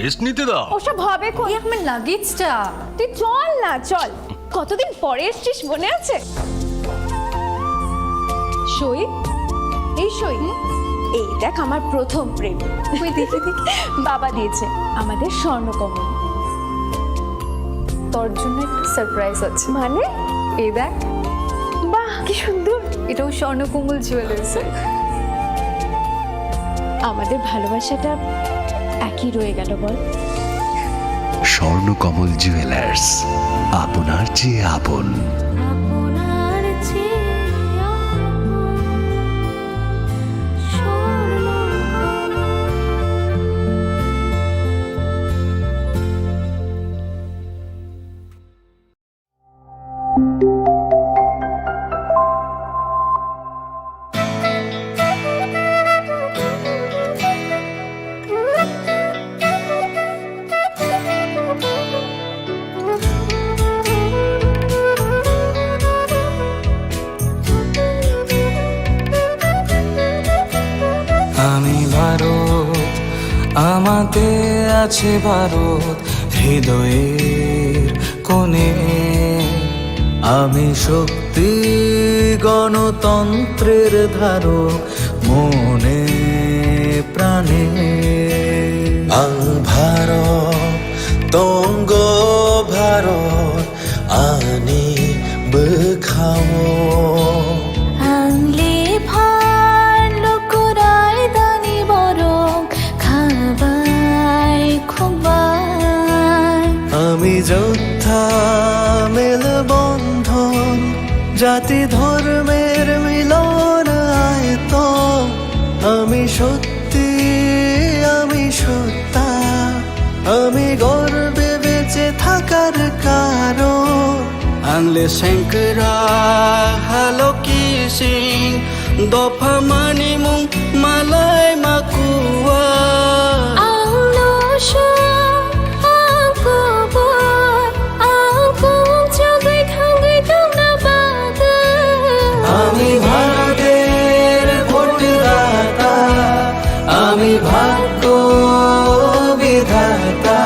Rest নিতে দাও। ওসব হবে কই, আমার লাগেজটা। তুই চল না, চল। কতদিন পরে এসছিস, মনে আছে? সই, এই সই, এই দেখ আমার প্রথম প্রেম। তুই দেখে দেখে বাবা দিয়েছে আমাদের স্বর্ণকমল। তোর জন্য একটা সারপ্রাইজ আছে। মানে? এই দেখ। বাহ, কি সুন্দর। এটাও স্বর্ণকমল জুয়েলার্সের। আমাদের ভালোবাসাটা একই রয়ে গেল বল। স্বর্ণকমল জুয়েলার্স, আপনার চেয়ে আপন। আমি ভারত, আমাতে আছে ভারত হৃদয়ের কোণে। আমি শক্তি গণতন্ত্রের ধারক মনে প্রাণে। ভারত তঙ্গ ভারত আনি বখাও। আমি যোদ্ধা মেলবন্ধন, জাতি ধর্মের মিলন আয়তন। আমি সত্যি, আমি সত্তা, আমি গর্বে বেঁচে থাকার কারণ। আনলে শঙ্করা হালো কি সিং, দফা মানি মুং মালাই মাকুয়া। আমি ভারতের ভোটদাতা, আমি ভাগ্য বিধাতা।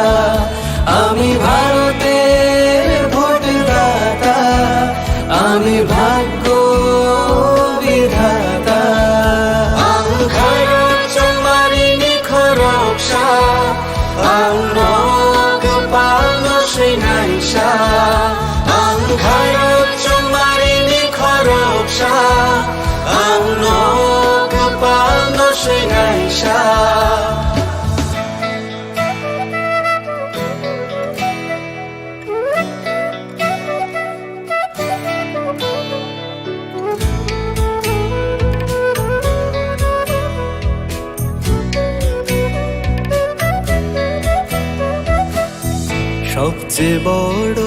আমি ভারতের ভোটদাতা, আমি ভাগ্য বিধাতা। ভারত চমারিনি খরকসা, আংনক পালন শ্রীনাইসা। ভারত চমারিনি খরকসা, আংনক পালন শ্রীনাইসা। সবচেয়ে বড়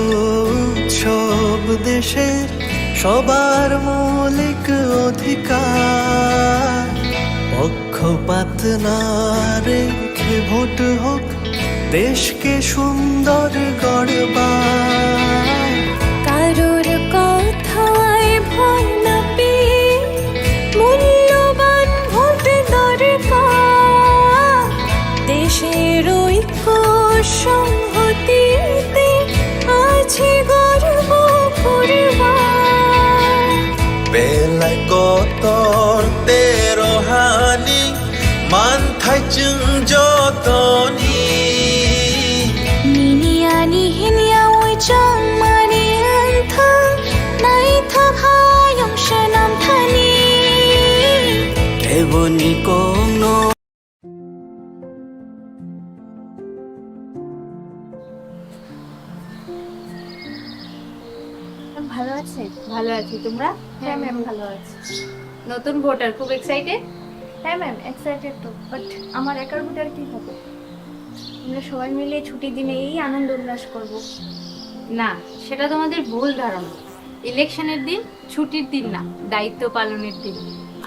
উৎসব দেশের, সবার মৌলিক অধিকার। পক্ষপাত না রেখে ভোট হোক, দেশকে সুন্দর গড়বার। কারোর কথায় ভয় না পেয়ে মূল্যবান ভোট দরকার। দেশের ঐক্য সংহতিতে আছে গর্ব করবার। বেলায় কতর তেরো হানি, মান থাইচুং যতনি। নিনিয়ানি হিনিয়া ওই চাং মানি আন্থাং, নাই থাকায়ং সনাম থানি। কেবনি কোনো ভালো আছে? ভালো আছি, তোমরা? হ্যাঁ ম্যাম, ভালো আছে। নতুন ভোটার, খুব এক্সাইটেড? হ্যাঁ ম্যাম, এক্সাইটেড তো, বাট আমার একার ভোটার কি হবে? আমরা সবাই মিলে ছুটির দিনে এই আনন্দ উল্লাস করব। না, সেটা তোমাদের ভুল ধারণা। ইলেকশনের দিন ছুটির দিন না, দায়িত্ব পালনের দিন।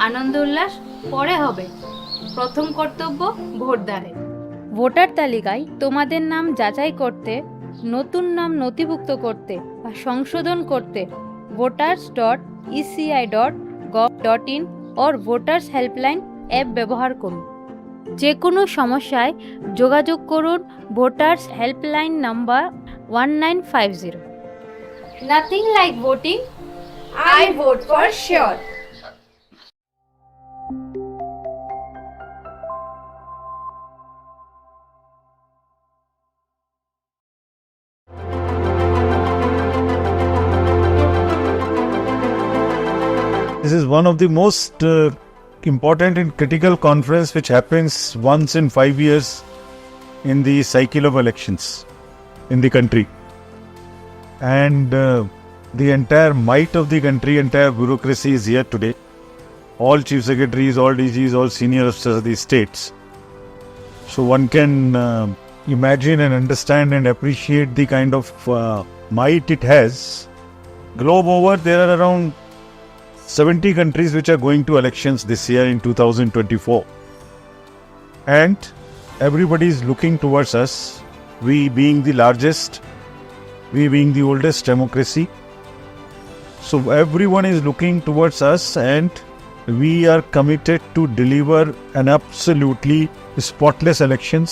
আনন্দ উল্লাস পরে হবে, প্রথম কর্তব্য ভোটদানের। ভোটার তালিকায় তোমাদের নাম যাচাই করতে, নতুন নাম নথিভুক্ত করতে বা সংশোধন করতে voters.eci.gov.in और ভোটার্স হেল্পলাইন অ্যাপ ব্যবহার করুন। যে কোনো সমস্যায় যোগাযোগ করুন voters helpline number 1950। Nothing like voting, I vote for sure. This is one of the most important and critical conference which happens once in 5 years in the cycle of elections in the country. And the entire might of the country, entire bureaucracy is here today. All chief secretaries, all DGs, all senior officers of the states. So one can imagine and understand and appreciate the kind of might it has. Globe over, there are around 70 countries which are going to elections this year in 2024. And everybody is looking towards us, we being the largest, we being the oldest democracy. So everyone is looking towards us, and we are committed to deliver an absolutely spotless elections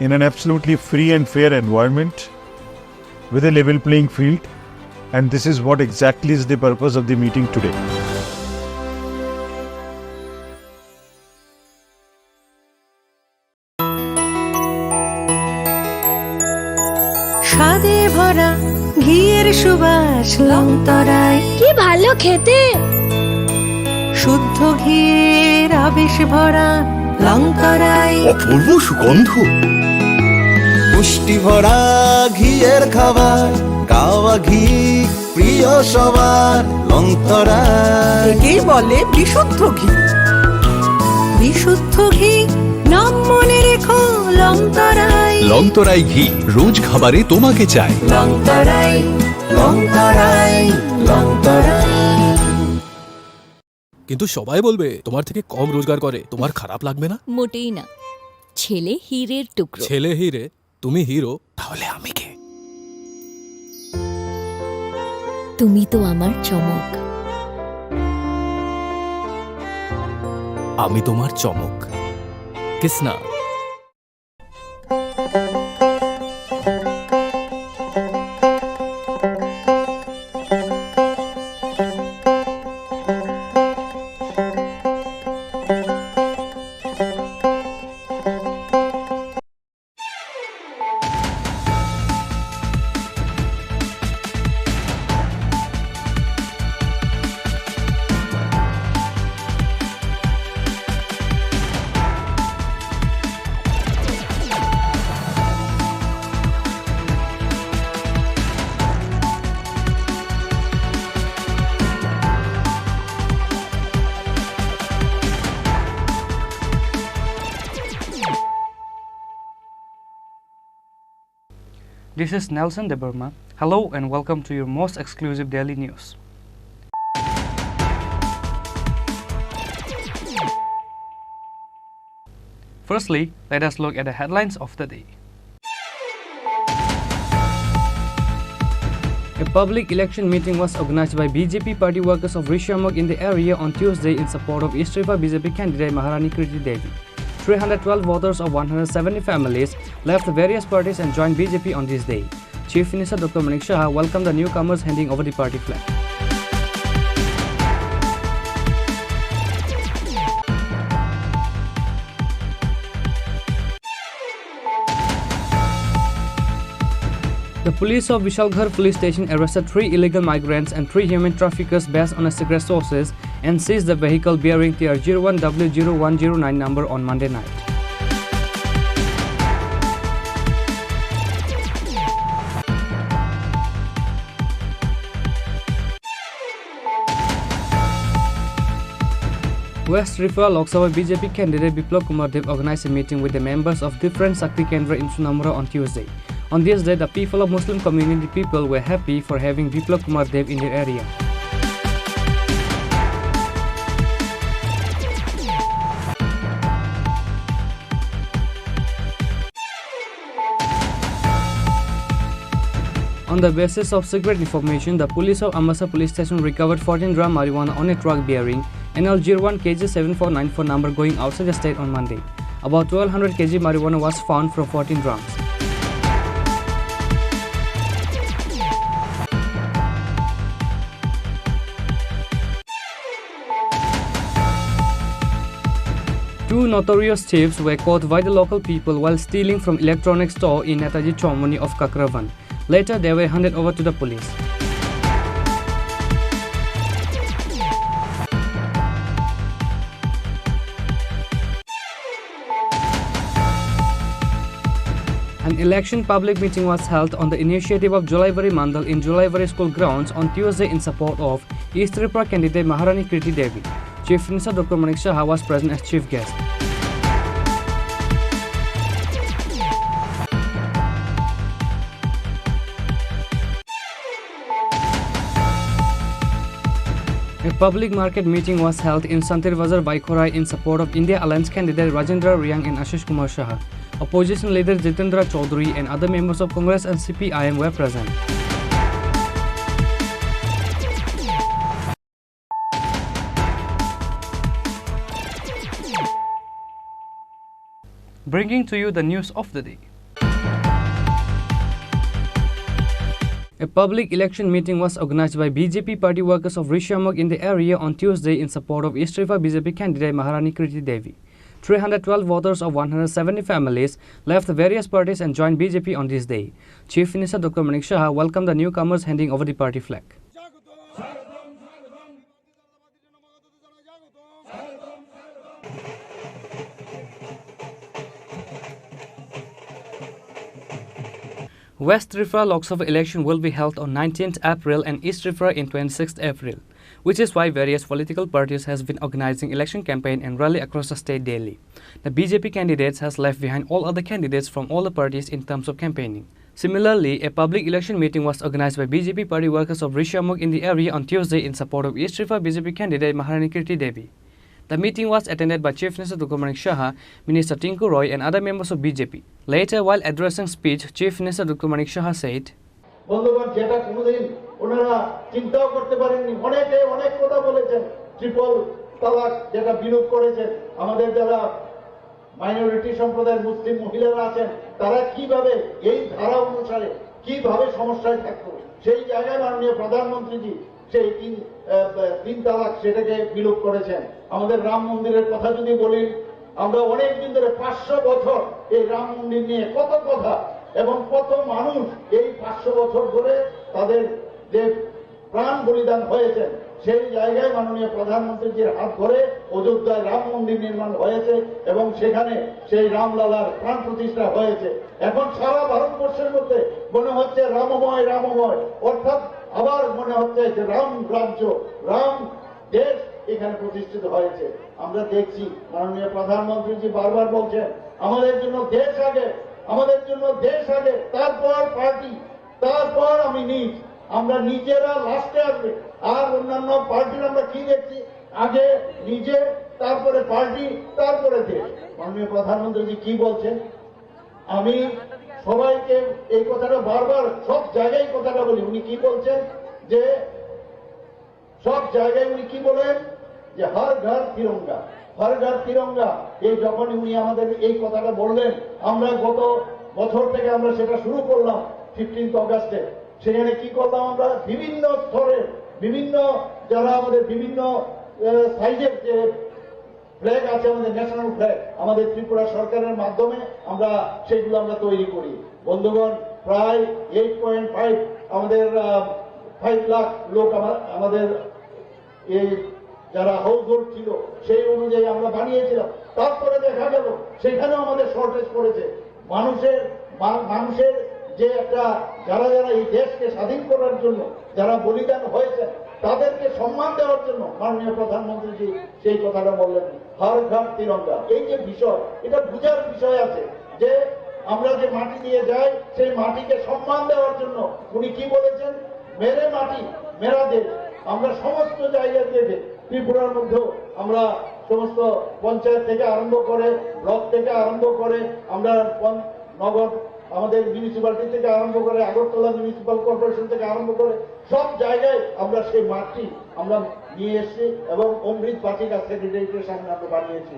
in an absolutely free and fair environment with a level playing field. And this is what exactly is the purpose of the meeting today. স্বাদে ভরা ঘিয়ের সুবাস লংতরায়, কি ভালো খেতে। শুদ্ধ ঘিয়ের আবেশ ভরা লংতরায়, অপূর্ব সুগন্ধ। পুষ্টি ভরা ঘিয়ের খাবার, গাওয়া ঘি প্রিয় সবার লংতরায়। একেই বলে বিশুদ্ধ ঘি। বিশুদ্ধ ঘি নাম মনে রেখো লংতরায়। লংতরাই ঘি রোজ খাবারে তোমাকে চাই। লংতরায়, লংতরায়, লংতরায়। কিন্তু সবাই বলবে তোমার থেকে কম রোজগার করে, তোমার খারাপ লাগবে না? মোটেই না, ছেলে হীরের টুকরো। ছেলে হিরে, তুমি হিরো, তাহলে আমি কে? তুমি তো আমার চমক। আমি তোমার চমক। Kisna? This is Nelson De Burma. Hello and welcome to your most exclusive daily news. Firstly, let us look at the headlines of the day. A public election meeting was organized by BJP party workers of Rishamok in the area on Tuesday in support of East River BJP candidate Maharani Kriti Devi. 312 voters of 170 families left various parties and joined BJP on this day. Chief Minister Dr. Manik Shah welcomed the newcomers handing over the party flag. The police of Vishalghar police station arrested 3 illegal migrants and 3 human traffickers based on secret sources and seized the vehicle bearing TR01W0109 number on Monday night. West Tripura Lok Sabha BJP candidate Biplab Kumar Dev organized a meeting with the members of different Shakti Kendra in Sunamura on Tuesday. On this day, the people of Muslim community people were happy for having Biplab Kumar Dev in their area. On the basis of secret information, the police of Amasa police station recovered 14 gram marijuana on a truck bearing An Algerian KG7494 number going outside the state on Monday. About 1200 kg marijuana was found from 14 drums. Two notorious thieves were caught by the local people while stealing from electronics store in Netaji Chowmuni of Kakravan. Later, they were handed over to the police. An election public meeting was held on the initiative of Jolaivari Mandal in Jolaivari School grounds on Tuesday in support of East Tripura candidate Maharani Kriti Devi. Chief Minister Dr. Manik Saha was present as chief guest. A public market meeting was held in Santir Bazar Baikhorai in support of India Alliance candidate Rajendra Riang and Ashish Kumar Saha. Opposition leader Jitendra Chaudhary and other members of Congress and CPIM were present. Bringing to you the news of the day. A public election meeting was organized by BJP party workers of Rishamugh in the area on Tuesday in support of East Tripura BJP candidate Maharani Kriti Devi. 312 voters of 170 families left various parties and joined BJP on this day. Chief Minister Dr. Manik Saha welcomed the newcomers handing over the party flag. West Tripura Lok Sabha election will be held on 19th April and East Tripura in 26th April, which is why various political parties has been organizing election campaign and rally across the state daily. The BJP candidates has left behind all other candidates from all the parties in terms of campaigning. Similarly, a public election meeting was organized by BJP party workers of Rishamugh in the area on Tuesday in support of East Tripura BJP candidate Maharani Kriti Devi. The meeting was attended by Chief Minister Dr. Manik Saha, Minister Tinku Roy and other members of BJP. Later, while addressing speech, Chief Minister Dr. Manik Saha said, বন্ধুগণ, যেটা কোনোদিন ওনারা চিন্তাও করতে পারেননি, অনেকে অনেক কথা বলেছেন, ট্রিপল তালাক যেটা বিরোধ করেছেন, আমাদের যারা মাইনরিটি সম্প্রদায়ের মুসলিম মহিলারা আছেন তারা কিভাবে এই ধারা অনুসারে কিভাবে সমস্যায় থাকতো, সেই জায়গায় মাননীয় প্রধানমন্ত্রীজি সেই তিন তালাক সেটাকে বিলোপ করেছেন। আমাদের রাম মন্দিরের কথা যদি বলি, আমরা অনেকদিন ধরে 500 বছর এই রাম মন্দির নিয়ে কত কথা এবং কত মানুষ এই 500 বছর ধরে তাদের যে প্রাণ বলিদান হয়েছে, সেই জায়গায় মাননীয় প্রধানমন্ত্রীজির হাত ধরে অযোধ্যায় রাম মন্দির নির্মাণ হয়েছে এবং সেখানে সেই রামলালার প্রাণ প্রতিষ্ঠা হয়েছে। এখন সারা ভারতবর্ষের মধ্যে মনে হচ্ছে রামময় রামময়, অর্থাৎ আবার মনে হচ্ছে যে রাম রাজ্য, রাম দেশ এখানে প্রতিষ্ঠিত হয়েছে। আমরা দেখছি মাননীয় প্রধানমন্ত্রীজি বারবার বলছেন আমাদের জন্য দেশ আগে, আমাদের জন্য দেশ আগে, তারপর পার্টি, তারপর আমি নিজ, আমরা নিজেরা লাস্টে আসবে। আর অন্যান্য পার্টির আমরা কি দেখছি, আগে নিজে, তারপরে পার্টি, তারপরে দেশ। মাননীয় প্রধানমন্ত্রীজি কি বলছেন, আমি সবাইকে এই কথাটা বারবার সব জায়গায় কথাটা বলি, উনি কি বলছেন যে সব জায়গায় উনি কি বলেন যে হর ঘর তিরঙ্গা, হর ঘর তিরঙ্গা। এই যখন উনি আমাদের এই কথাটা বললেন, আমরা গত বছর থেকে আমরা সেটা শুরু করলাম 15 অগাস্টে। সেখানে কি করলাম, আমরা বিভিন্ন স্তরে বিভিন্ন যারা আমাদের বিভিন্ন সাইজের যে ফ্ল্যাগ আছে, আমাদের ন্যাশনাল ফ্ল্যাগ আমাদের ত্রিপুরা সরকারের মাধ্যমে আমরা সেগুলো আমরা তৈরি করি। বন্ধুগণ, প্রায় 8.5 আমাদের 5 লাখ লোক আমাদের এই যারা হাউস হোল্ড ছিল সেই অনুযায়ী আমরা বানিয়েছিলাম। তারপরে দেখা গেল সেখানেও আমাদের শর্টেজ পড়েছে। মানুষের যে একটা যারা যারা এই দেশকে স্বাধীন করার জন্য যারা বলিদান হয়েছে তাদেরকে সম্মান দেওয়ার জন্য মাননীয় প্রধানমন্ত্রীজি সেই কথাটা বললেন, হর ঘর তিরঙ্গা। এই যে বিষয়, এটা বুঝার বিষয় আছে যে আমরা যে মাটি দিয়ে যাই সেই মাটিকে সম্মান দেওয়ার জন্য উনি কি বলেছেন, মেরে মাটি মেরা দেশ। আমরা সমস্ত জায়গা থেকে ত্রিপুরার মধ্যেও আমরা সমস্ত পঞ্চায়েত থেকে আরম্ভ করে, ব্লক থেকে আরম্ভ করে, আমরা নগর আমাদের মিউনিসিপ্যালিটি থেকে আরম্ভ করে আগরতলা মিউনিসিপ্যাল কর্পোরেশন থেকে আরম্ভ করে সব জায়গায় আমরা সেই মাঠটি আমরা নিয়ে এসেছি এবং অমৃত বাটিকা সেক্রেটারিয়েটের সামনে আমরা বানিয়েছি।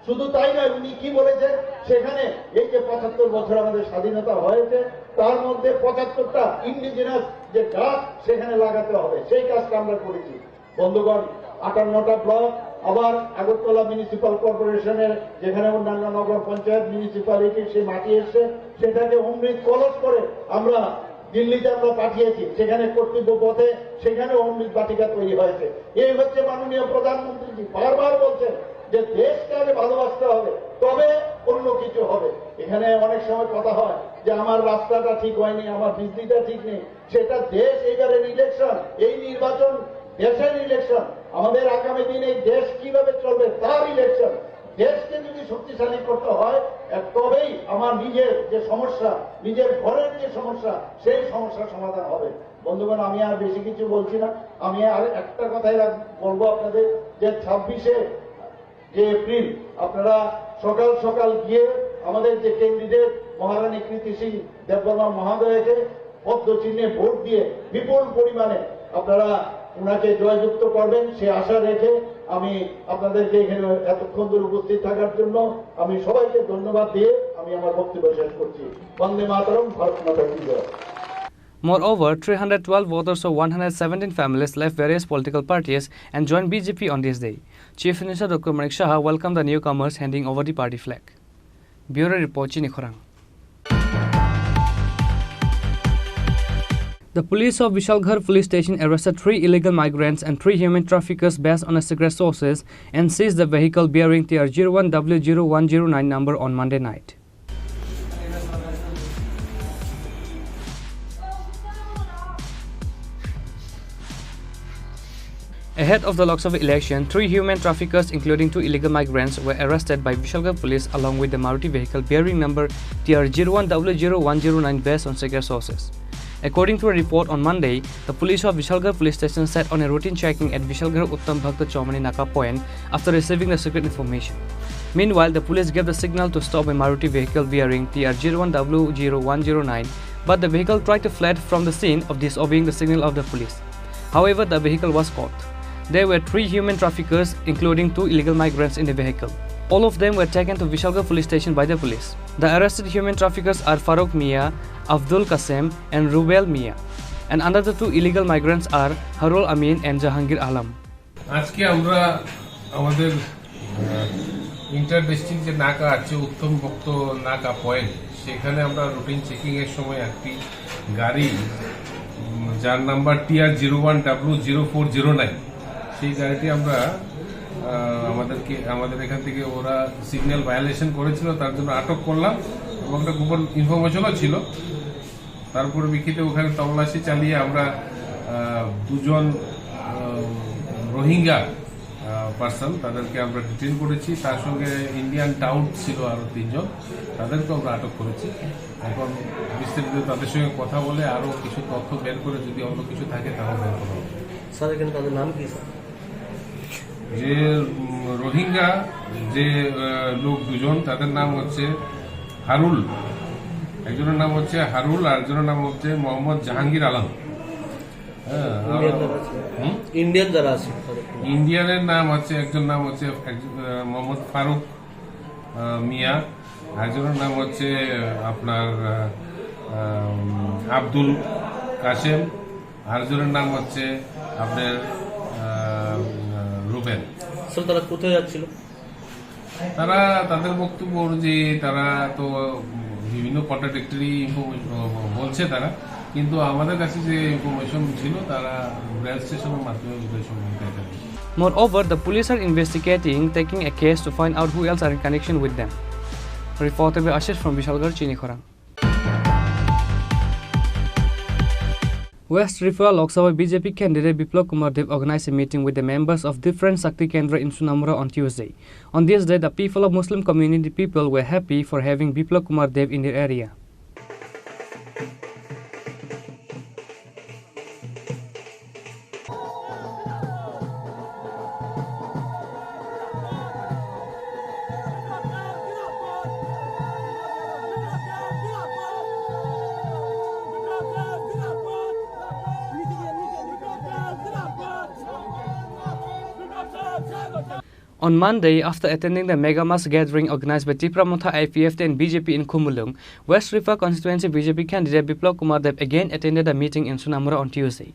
শুধু তাই নয়, উনি কি বলেছেন সেখানে এই যে 75 বছর আমাদের স্বাধীনতা হয়েছে তার মধ্যে 75টা ইন্ডিজিনাস যে গাছ সেখানে লাগাতে হবে, সেই কাজটা আমরা করেছি। বন্ধুগণ, 58টা ব্লক, আবার আগরতলা মিউনিসিপ্যাল কর্পোরেশনের যেখানে অন্যান্য নগর পঞ্চায়েত মিউনিসিপ্যালিটি সেই মাটি এসছে সেটাকে অমৃত কলস করে আমরা দিল্লিতে আমরা পাঠিয়েছি, সেখানে কর্তব্য পথে সেখানে অমৃত বাটিকা তৈরি হয়েছে। এই হচ্ছে মাননীয় প্রধানমন্ত্রীজি বারবার বলছেন যে দেশকে আগে ভালোবাসতে হবে, তবে অন্য কিছু হবে। এখানে অনেক সময় কথা হয় যে আমার রাস্তাটা ঠিক হয়নি, আমার বিজলিটা ঠিক নেই, সেটা দেশ এইবারের ইলেকশন, এই নির্বাচন দেশের ইলেকশন, আমাদের আগামী দিনে এই দেশ কিভাবে চলবে তার ইলেকশন। দেশকে যদি শক্তিশালী করতে হয় তবেই আমার নিজের যে সমস্যা, নিজের ঘরের যে সমস্যা, সেই সমস্যার সমাধান হবে। বন্ধুগণ, আমি আর বেশি কিছু বলছি না, আমি আর একটা কথাই বলবো আপনাদের যে 26শে যে এপ্রিল আপনারা সকাল সকাল গিয়ে আমাদের যে ক্যান্ডিডেট মহারানী কৃতি সিং দেববর্মা মহোদয়কে পদ্মচিহ্নে ভোট দিয়ে বিপুল পরিমাণে আপনারা ওনাকে জয়যুক্ত করবেন সে আশা রেখে আমি আপনাদেরকে এখানে এতক্ষণ ধরে উপস্থিত থাকার জন্য আমি সবাইকে ধন্যবাদ দিয়ে আমি আমার বক্তব্য শেষ করছি। বন্দে মাতরম, ভারত মাতা কি জয়। Moreover, 312 voters of 117 families left various political parties and joined BJP on this day. Chief Minister Dr. Manik Shah welcomed the newcomers, handing over the party flag. Bureau Report, Chini Khorang. The police of Vishalgarh police station arrested 3 illegal migrants and 3 human traffickers based on secret sources and seized the vehicle bearing TR01W0109 number on Monday night. Ahead of the Lok Sabha election, 3 human traffickers including 2 illegal migrants were arrested by Vishalgarh police along with the Maruti vehicle bearing number TR01W0109 based on secret sources. According to a report on Monday, the police of Vishalgarh police station set on a routine checking at Vishalgarh Uttam Bhakta Chaumani Naka point after receiving the secret information. Meanwhile, the police gave the signal to stop a Maruti vehicle bearing TR01W0109, but the vehicle tried to flee from the scene of disobeying the signal of the police. However, the vehicle was caught. There were 3 human traffickers, including 2 illegal migrants in the vehicle. All of them were taken to Vishalgarh police station by the police. The arrested human traffickers are Farooq Mia, Abdul Kasem and Rubel Mia. And another 2 illegal migrants are Harul Amin and Jahangir Alam. আজকে আমরা আমাদের inter district যে নাকা আছে উত্তম ভক্ত নাকা point, সেখানে আমরা রুটিন চেকিং এর সময় একটি গাড়ি যার নাম্বার TR01W0409, সেই গাড়িটি আমরা আমাদের এখান থেকে ওরা সিগন্যাল ভায়োলেশন করেছিল, তার জন্য আটক করলাম এবং একটা গোপন ইনফরমেশনও ছিল। তার পরিপ্রেক্ষিতে ওখানে তল্লাশি চালিয়ে আমরা 2 জন রোহিঙ্গা পার্সন তাদেরকে আমরা ডিটেইন করেছি, তার সঙ্গে ইন্ডিয়ান টাউট ছিল আরো 3 জন, তাদেরকে আমরা আটক করেছি। এখন বিস্তারিত তাদের সঙ্গে কথা বলে আরো কিছু তথ্য বের করে যদি অন্য কিছু থাকে তাহলে বের করা হবে। স্যার, এখানে তাদের নাম কি স্যার? যে রোহিঙ্গা যে লোক 2 জন, তাদের নাম হচ্ছে হারুল, একজনের নাম হচ্ছে হারুল আর একজনের নাম হচ্ছে মোহাম্মদ জাহাঙ্গীর আলম। ইন্ডিয়ান যারা আছে, ইন্ডিয়ানের নাম হচ্ছে একজন নাম হচ্ছে মোহাম্মদ ফারুক মিয়া, একজনের নাম হচ্ছে আপনার আব্দুল কাসেম, আরেকজনের নাম হচ্ছে আপনার রুবেল। স্যার, তারা কোথায় যাচ্ছিল? তারা তাদের বক্তব্য অনুযায়ী তারা তো বিভিন্ন কন্ট্রাডিক্টরি বলছে তারা, কিন্তু আমাদের কাছে যে ইনফরমেশন ছিল তারা রেল স্টেশনের মাধ্যমে Moreover, the police are investigating, taking a case to find out who else are in connection with them. Reported by Ashish from Vishalgarh, Chini Khorang. West Tripura Lok Sabha BJP candidate Biplab Kumar Dev organized a meeting with the members of different Shakti Kendra in Sunamura on Tuesday. On this day, the people of Muslim community people were happy for having Biplab Kumar Dev in their area. On Monday, after attending the mega mass gathering organized by Tripura Motha IPFT and BJP in Khumulung, West River constituency BJP candidate Biplab Kumar Dev again attended a meeting in Sunamura on Tuesday.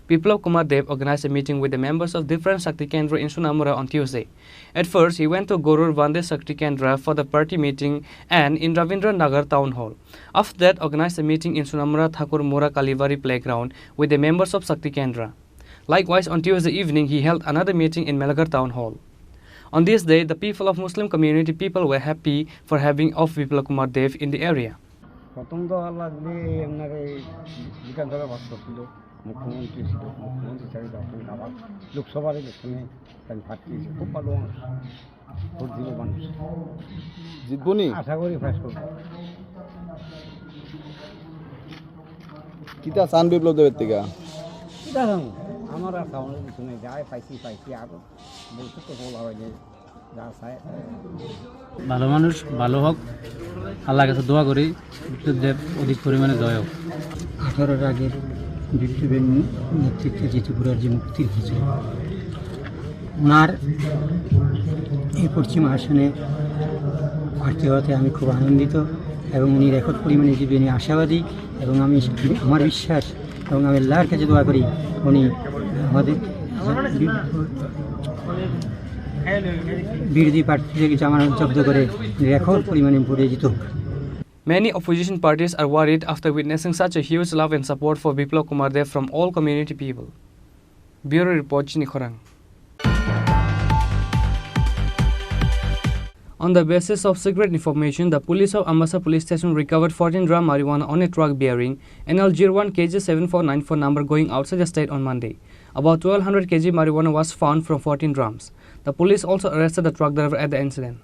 Biplab Kumar Dev organized a meeting with the members of different Shakti Kendra in Sunamura on Tuesday. At first, he went to Gorur Vande Shakti Kendra for the party meeting and in Ravindra Nagar town hall. After that, organized a meeting in Sunamura Thakur Mora Kalivari playground with the members of Shakti Kendra. Likewise, on Tuesday evening, he held another meeting in Melagar town hall. On this day, the people of Muslim community people were happy for having of Biplab Kumar Dev in the area. মুখ্যমন্ত্রী ছিল, মুখ্যমন্ত্রী চাই তখন আবার লোকসভার ইলেকশনে তাই ভাত দিয়েছে, খুব ভালো মানুষ, ভোট দিব মানুষ, জিতবো নি আশা করি ফাঁস করবো। কিতা চান বিপ্লব দেবের থেকে? কিতা জানো আমার আর সামনের কিছু নেই, যাই পাইছি আরও বলতে তো বলা হয় যে যা চায় ভালো মানুষ ভালো হোক, আল্লাহর কাছে দোয়া করি বিপ্লব দেব অধিক পরিমাণে জয় হোক। 18-এর আগের বিপ্লবের নেতৃত্বে যে ত্রিপুরার যে মুক্তির হয়েছে, ওনার এই পশ্চিম আসনে প্রার্থী হওয়াতে আমি খুব আনন্দিত এবং উনি রেকর্ড পরিমাণে জিতবেন আশাবাদী এবং আমি আমার বিশ্বাস এবং আমি আল্লাহর কাছে দোয়া করি উনি আমাদের বিরোধী প্রার্থী থেকে জামানত জব্দ করে রেকর্ড পরিমাণে ভোটে জিতুক। Many opposition parties are worried after witnessing such a huge love and support for Biplab Kumar Dev from all community people. Bureau Report, Chini Khorang. On the basis of secret information, the police of Ambassa police station recovered 14 dram marijuana on a truck bearing NL01 KG 7494 number going outside the state on Monday. About 1200 kg marijuana was found from 14 drums. The police also arrested the truck driver at the incident.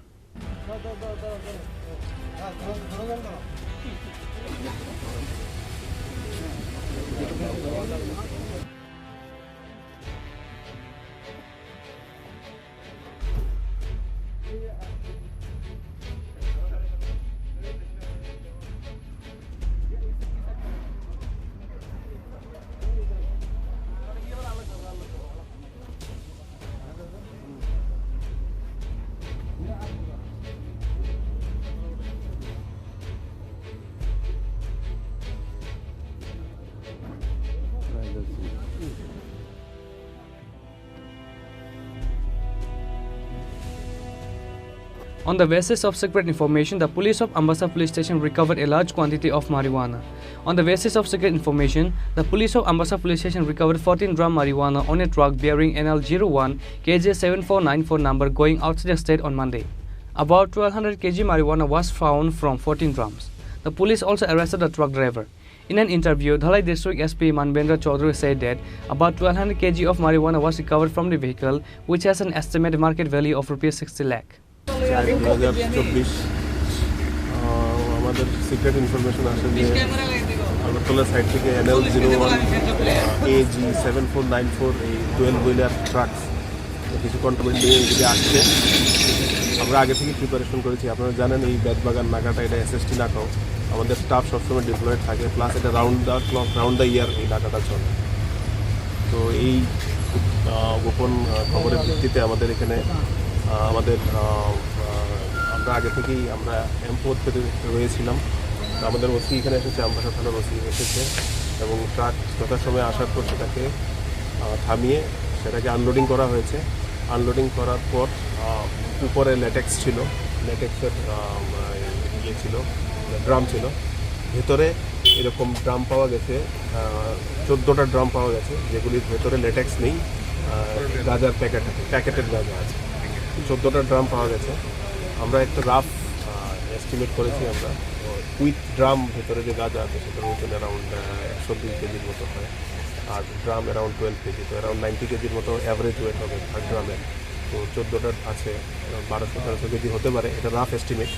On the basis of secret information, the police of Ambassa police station recovered a large quantity of marijuana. On the basis of secret information, the police of Ambassa police station recovered 14 dram marijuana on a truck bearing NL01 KJ 7494 number going outside the state on Monday. About 1200 kg marijuana was found from 14 drums. The police also arrested the truck driver. In an interview, Dhalai District SP Manbendra Chaudhary said that about 1200 kg of marijuana was recovered from the vehicle, which has an estimated market value of Rs 60 lakh. 2024 আমাদের secret information আসে যে Agartala side থেকে NL01 AG 7494 এই 12 wheeler trucks কিছু কন্ট্রোমেন্ট নিয়ে এদিকে আসছে। আমরা আগে থেকে প্রিপারেশন করেছি। আপনারা জানেন এই ব্যাগবাগান নাকাটা এটা SST নাকাও, আমাদের স্টাফ সবসময় ডিপ্লয়েড থাকে, প্লাস এটা round the clock round the year এই নাকাটা চলে। তো এই গোপন খবরের ভিত্তিতে আমাদের এখানে আমাদের আমরা আগে থেকেই আমরা এম্পোর্ট পেতে রয়েছিলাম। আমাদের ওসি এখানে এসেছে, আম্বাসা থানার ওসি এসেছে এবং ট্রাক যথাসময়ে আসার পর সেটাকে থামিয়ে সেটাকে আনলোডিং করা হয়েছে। আনলোডিং করার পর উপরে ল্যাটেক্স ছিল, ল্যাটেক্সের ইয়ে ছিল, ড্রাম ছিল, ভেতরে এরকম ড্রাম পাওয়া গেছে, 14টা ড্রাম পাওয়া গেছে যেগুলির ভেতরে ল্যাটেক্স নেই, গাঁজার প্যাকেটের গাঁজা আছে। 14টা ড্রাম পাওয়া গেছে। আমরা একটা রাফ এস্টিমেট করেছি আমরা উইথ ড্রাম ভেতরে যে গাঁজা আছে সেটার ওজন অ্যারাউন্ড 102 কেজির মতো হয়, আর ড্রাম অ্যারাউন্ড 12 কেজি, তো অ্যারাউন্ড 90 কেজির মতো অ্যাভারেজ ওয়েট হবে থার্ড ড্রামের। তো 14টা আছে, 1200-1300 কেজি হতে পারে, এটা রাফ এস্টিমেট।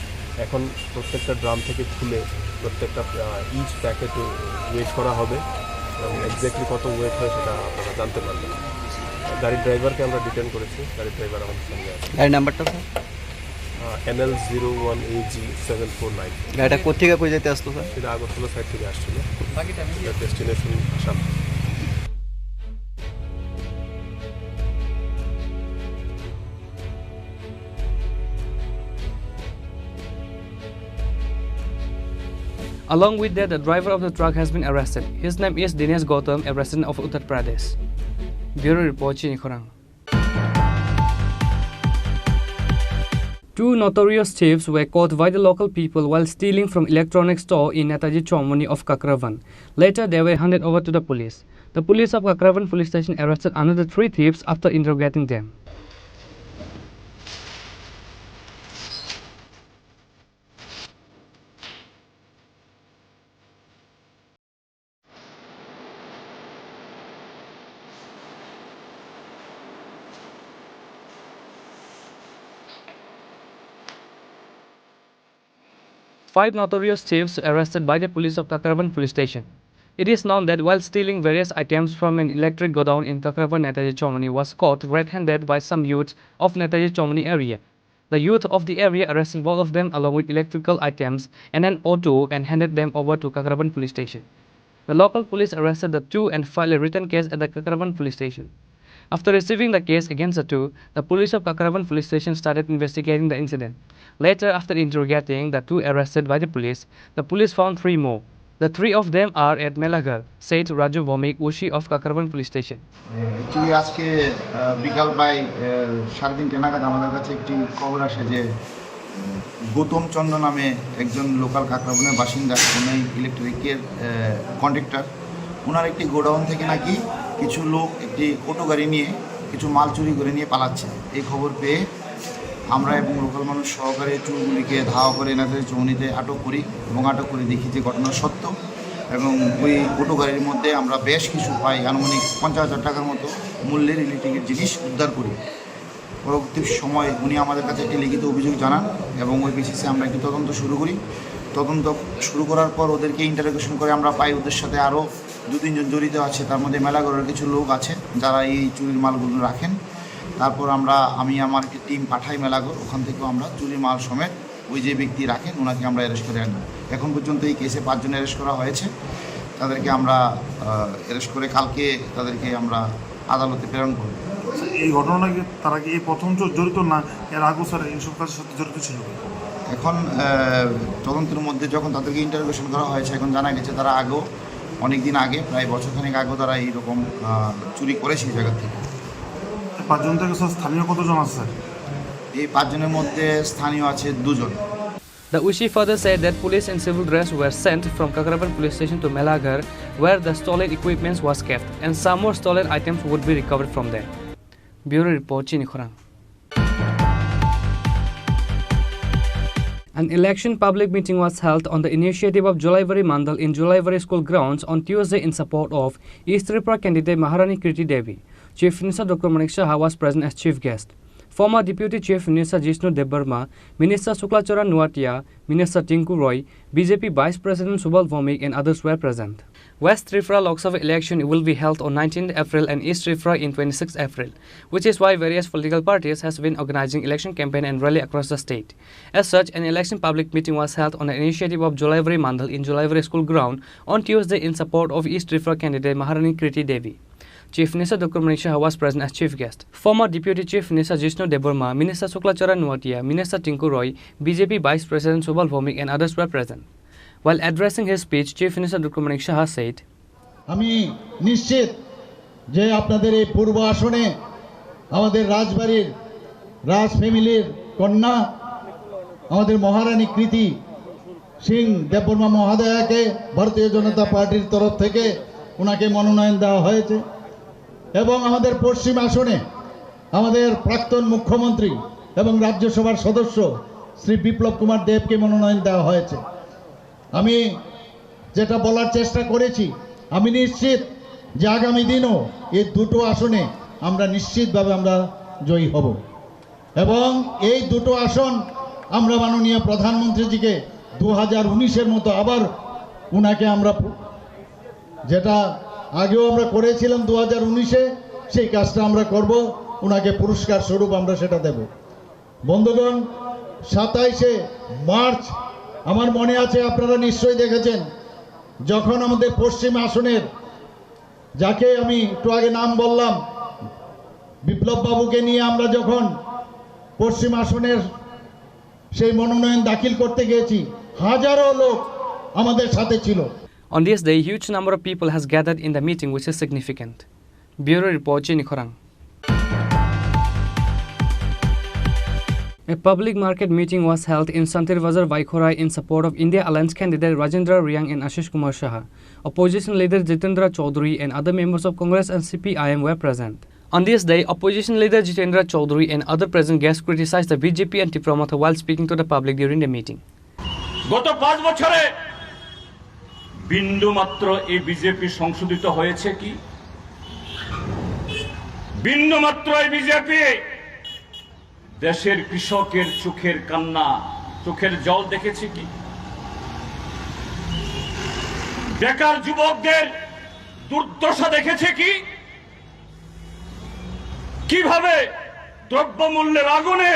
এখন প্রত্যেকটা ড্রাম থেকে খুলে প্রত্যেকটা ইচ প্যাকেটে ওয়েট করা হবে এবং এক্স্যাক্টলি কত ওয়েট হয় সেটা আপনারা জানতে পারবেন। গাড়ির ড্রাইভারকে আমরা ডিটেন করেছি, গাড়ির ড্রাইভার আমাদের সঙ্গে আছে। গাড়ির নাম্বারটা স্যার? NL01 AG 749। গাড়িটা কোথেকে কই যেতে আসতো স্যার? সেটা আগরতলা সাইড থেকে আসছিল, destination Assam. Along with that, the driver of the truck has been arrested. His name is Dinesh Gautam, a resident of Uttar Pradesh. Bureau Report, Chini Khorang. Two notorious thieves were caught by the local people while stealing from electronics store in Netaji Chowmuni of Kakravan. Later, they were handed over to the police. The police of Kakravan police station arrested another 3 thieves after interrogating them. Five notorious thieves arrested by the police of Kakravan police station. It is known that while stealing various items from an electric godown in Kakravan Netaji Chowmuni was caught red-handed by some youths of Netaji Chowmuni area. The youth of the area arrested both of them along with electrical items and an auto and handed them over to Kakravan police station. The local police arrested the two and filed a written case at the Kakravan police station. After receiving the case against the two, the police of Kakravan police station started investigating the incident. Later, after interrogating the two arrested by the police found 3 more. The 3 of them are at Melaghar, said Raju Vomik Ushi of Kakravan police station. Actually, আজকে বিকাল প্রায় 3:30 নাগাদ আমাদের কাছে একটি খবর আসে যে গৌতম চন্দ্র নামে একজন লোকাল কাকরাবনের বাসিন্দা, উনি ইলেকট্রিকের কন্ট্রাক্টর। ওনার একটি গোডাউন থেকে নাকি কিছু লোক একটি অটো গাড়ি নিয়ে কিছু মাল চুরি করে নিয়ে পালাচ্ছে। এই খবর পেয়ে আমরা এবং লোকাল মানুষ সহকারে চোরগুলিকে ধাওয়া করে এনাদের চৌনিতে আটক করি এবং আটক করে দেখি যে ঘটনা সত্য এবং ওই অটো গাড়ির মধ্যে আমরা বেশ কিছু পাই আনুমানিক 50,000 টাকার মতো মূল্যের ইলেকট্রিকের জিনিস উদ্ধার করি। পরবর্তী সময় উনি আমাদের কাছে একটি লিখিত অভিযোগ জানান এবং ওই বেসিসে আমরা একটি তদন্ত শুরু করি। তদন্ত শুরু করার পর ওদেরকে ইন্টারোগেশন করে আমরা পাই ওদের সাথে আরও 2-3 জন জড়িত আছে। তার মধ্যে মেলাঘরের কিছু লোক আছে যারা এই চুরির মালগুলো রাখেন। তারপর আমি আমার একটি টিম পাঠাই মেলাঘর, ওখান থেকেও আমরা চুরির মাল সমেত ওই যে ব্যক্তি রাখেন ওনাকে আমরা অ্যারেস্ট করে আনি। এখন পর্যন্ত এই কেসে 5 জন অ্যারেস্ট করা হয়েছে। তাদেরকে আমরা অ্যারেস্ট করে কালকে তাদেরকে আমরা আদালতে প্রেরণ করব। এই ঘটনা কি তারা কি এই প্রথম জড়িত না এর আগে স্যার এইসব কাজের সাথে জড়িত ছিল? এখন তদন্তের মধ্যে যখন তাদেরকে ইন্টারোগেশন করা হয়েছে এখন জানা গেছে তারা আগেও অনেক দিন আগে প্রায় বছরখানেক আগেও তারা এইরকম চুরি করেছে এই জায়গা থেকে। 5 জন থেকে স্যার স্থানীয় কতজন আছে? এই 5 জনের মধ্যে স্থানীয় আছে 2 জন। The Ushi further said that police in civil dress were sent from Kakravan police station to Melaghar where the stolen equipment was kept and some more stolen items would be recovered from there. Bureau Report, Chini Khorang. An election public meeting was held on the initiative of Jolaivari Mandal in Jolaivari School grounds on Tuesday in support of East Tripura candidate Maharani Kriti Devi. Chief Minister Dr. Manik Saha was present as chief guest. Former Deputy Chief Minister Jishnu Debarma, Minister Suklachara Nuatia, Minister Tinku Roy, BJP Vice President Subal Vomik and others were present. West Tripura Lok Sabha election will be held on 19th April and East Tripura in 26th April, which is why various political parties has been organizing election campaign and rally across the state. As such, an election public meeting was held on the initiative of Jolaivari Mandal in Jolaivari School ground on Tuesday in support of East Tripura candidate Maharani Kriti Devi. Chief Minister Dr. Manik Saha was present as chief guest. Former Deputy Chief Minister Jishnu Debarma, Minister Suklachara Nuatia, Minister Tinku Roy, BJP Vice President Subal Vomik and others were present. While addressing his speech, Chief Minister Dr. Manik Saha said, আমি নিশ্চিত যে আপনাদের এই পূর্ব আসনে আমাদের রাজবাড়ির রাজ ফ্যামিলির কন্যা আমাদের মহারানী কৃতি সিং দেববর্মা মহোদয়াকে ভারতীয় জনতা পার্টির তরফ থেকে ওনাকে মনোনয়ন দেওয়া হয়েছে এবং আমাদের পশ্চিম আসনে আমাদের প্রাক্তন মুখ্যমন্ত্রী এবং রাজ্যসভার সদস্য শ্রী বিপ্লব কুমার দেবকে মনোনয়ন দেওয়া হয়েছে। আমি যেটা বলার চেষ্টা করেছি, আমি নিশ্চিত যে আগামী দিনও এই দুটো আসনে আমরা নিশ্চিতভাবে আমরা জয়ী হব এবং এই দুটো আসন আমরা মাননীয় প্রধানমন্ত্রীজিকে 2019-এর মতো আবার উনাকে আমরা যেটা আগেও আমরা করেছিলাম 2019-এ সেই কাজটা আমরা করব, উনাকে পুরস্কার স্বরূপ আমরা সেটা দেব। বন্ধুগণ, 27শে মার্চ আমার মনে আছে আপনারা নিশ্চয়ই দেখেছেন যখন আমাদের পশ্চিম আসনের যাকে আমি একটু আগে নাম বললাম বিপ্লব বাবুকে নিয়ে আমরা যখন পশ্চিম আসনের সেই মনোনয়ন দাখিল করতে গিয়েছি হাজারো লোক আমাদের সাথে ছিল। On this day, a huge number of people has gathered in the meeting, which is significant. Bureau Report, Chini Khorang. A public market meeting was held in Santir Bazar, Vaikhorai in support of India Alliance candidate Rajendra Riang and Ashish Kumar Shah. Opposition leader Jitendra Chaudhary and other members of Congress and CPIM were present. On this day, opposition leader Jitendra Chaudhary and other present guests criticized the BJP and Tripura while speaking to the public during the meeting. গত 5 বছরে বিন্দু মাত্র এই BJP সংশোধিত হয়েছে কি? বিন্দু মাত্র এই বিজেপি দেশের কৃষকের চোখের কান্না, চোখের জল দেখেছে কি? বেকার যুবকদের দুর্দশা দেখেছে কি? কিভাবে দ্রব্যমূল্যের আগুনে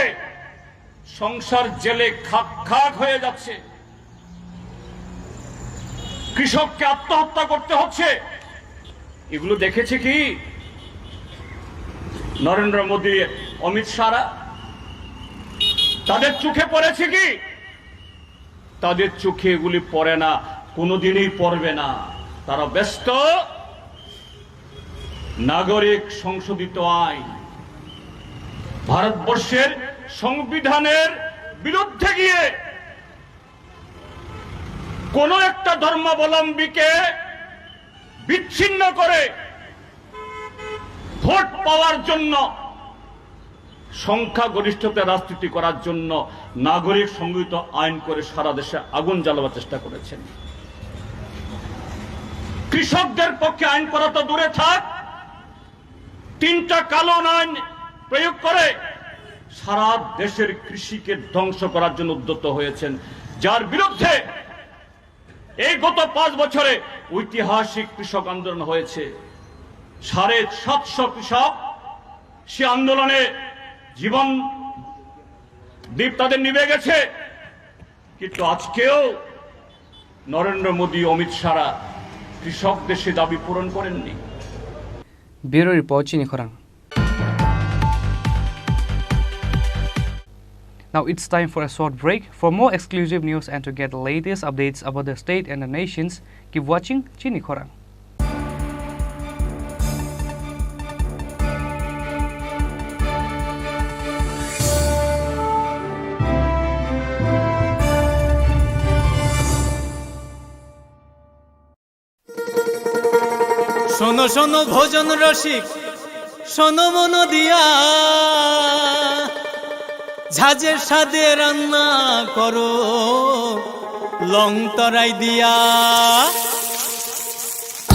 সংসার জেলে খাক খাক হয়ে যাচ্ছে, কৃষককে আত্মহত্যা করতে হচ্ছে, এগুলো দেখেছে কি নরেন্দ্র মোদী, অমিত শাহ? তাদের চোখে পড়েছে কি? তাদের চোখে এগুলি পড়ে না, কোনোদিনই পড়বে না। তারা ব্যস্ত নাগরিক সংশোধিত আইন, ভারতবর্ষের সংবিধানের বিরুদ্ধে গিয়ে কোন একটা ধর্মাবলম্বীকে বিচ্ছিন্ন করে ভোট পাওয়ার জন্য, সংখ্যাগরিষ্ঠতা রাজনীতি করার জন্য নাগরিক সংহিত আইন করে সারা দেশে আগুন জ্বালাবার চেষ্টা করেছেন। কৃষকদের পক্ষে আইন করা তো দূরে থাক, 3টা কালো আইন প্রয়োগ করে সারা দেশের কৃষিকে ধ্বংস করার জন্য উদ্যত হয়েছেন, যার বিরুদ্ধে এই গত 5 বছরে ঐতিহাসিক কৃষক আন্দোলন হয়েছে। 750 কৃষক সে আন্দোলনে জীবন দীপ তাদের নিভে গেছে, কিন্তু আজকেও নরেন্দ্র মোদী, অমিত শাহ কৃষকদের সে দাবি পূরণ করেননি। Bureau Report, Chini Khorang. Now it's time for a short break. For more exclusive news and to get the latest updates about the state and the nations, keep watching Chini Khorang. শোনো শোনো ভোজন রসিক, শোনো মন দিয়া, ঝাঁঝের স্বাদে রান্না করো লং তরাই দিয়া।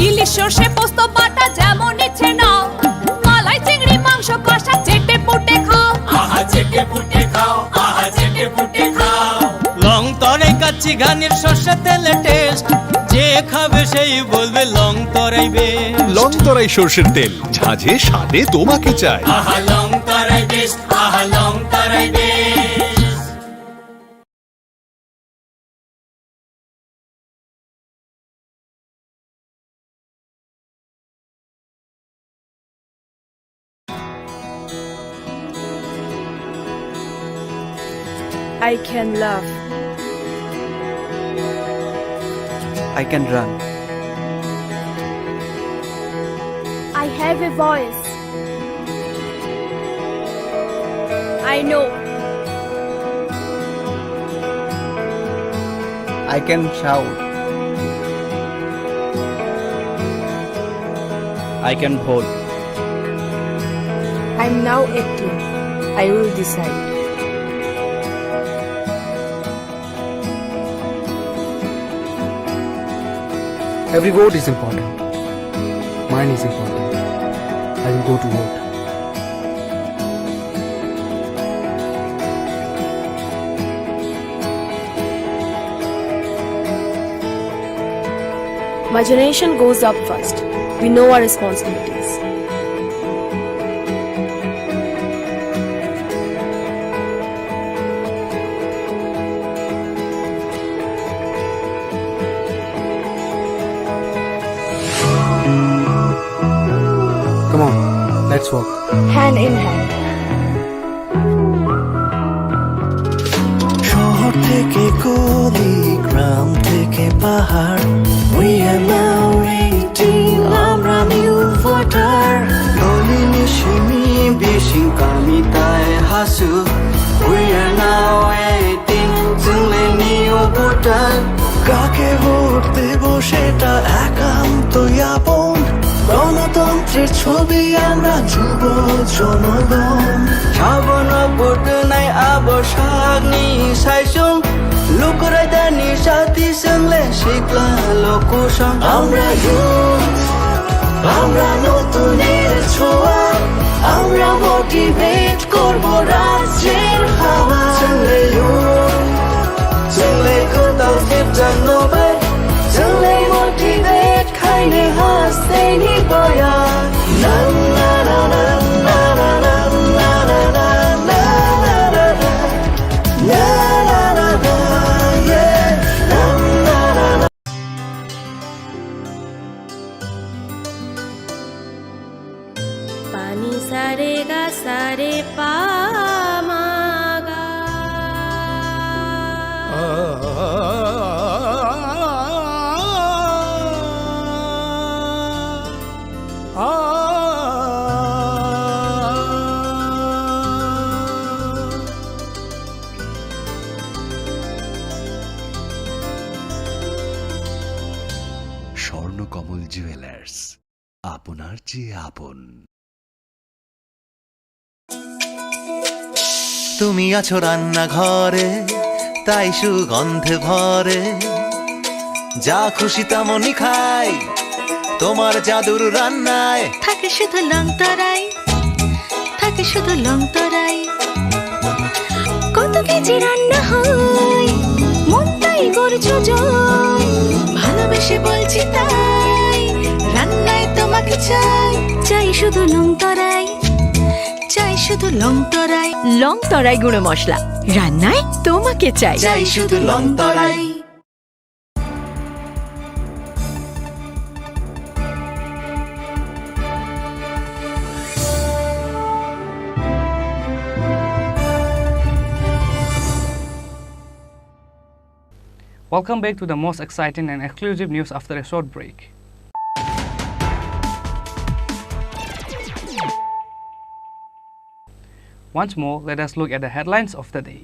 ইলিশ সর্ষে পোস্ত বাটা যেমন ইচ্ছে নাও, মালাই চিংড়ি মাংস কষা চেটে পুটে খাও, আহা চেটে পুটে খাও, আহা চেটে পুটে খাও। লং তরাই কাচ্চি ঘানির সর্ষে তেলে টেস্ট, যে খাবে সেই বলবে লং তরাই বেশ। লং তরাই সর্ষের তেল, ঝাঁঝে স্বাদে তোমাকে চাই। আহা লং তরাই বেশ, আহা লং তরাই বেশ। I can love. I can run. I have a voice. I know. I can shout. I can hold. I'm now acting. I will decide. Every vote is important. Mine is important. I will go to vote. My generation goes up first. We know our responsibilities. Come on, let's walk. Hand in hand. শহর থেকে কলিগ্রাম গ্রাম থেকে পাহাড় We are now 18 আমরা new voter গলিনি শিমি বিশিং কামিতায় হাসু We are now 18 চলে নিউ ভোটার কাকে ভোট দেব সেটা একান্তই আপন গণতন্ত্রের ছবি আমরা যুব জনগণ সাবন ভোট নাই আবসাগনি সাইসুং লুকরাই দানি সাথী সঙ্গে শিখলা লোকসং আমরা ইউথ আমরা নতুনের ছোঁয়া আমরা মোটিভেট করব রাজ্যের হাওয়া চলে ইউথ চলে কোথাও ফিরতাম নবাই চলে মোটিভেট খাইনে হাসতে নিবয়া না না না না না না না না না না না না না না না yeah na na na na पानी सारे गा सारे पामागा স্বর্ণকমল জুয়েলার্স আপনার চেয়ে আপন। তুমি আছো রান্নাঘরে তাই সুগন্ধে ভরে যা খুশি তেমনই খাই তোমার জাদুর রান্নায় থাকে শুধু লং তরাই থাকে শুধু লং তরাই কত কেজি রান্না হয় মনটাই করছো জয় ভালোবেসে বলছি তাই রান্নায় তোমাকে চাই চাই শুধু লং তরাই চাই শুধু লং তরাই গুঁড়ো মশলা রান্নায় তোমাকে চাই চাই শুধু long Terai Welcome back to the most exciting and exclusive news after a short break. Once more, let us look at the headlines of the day.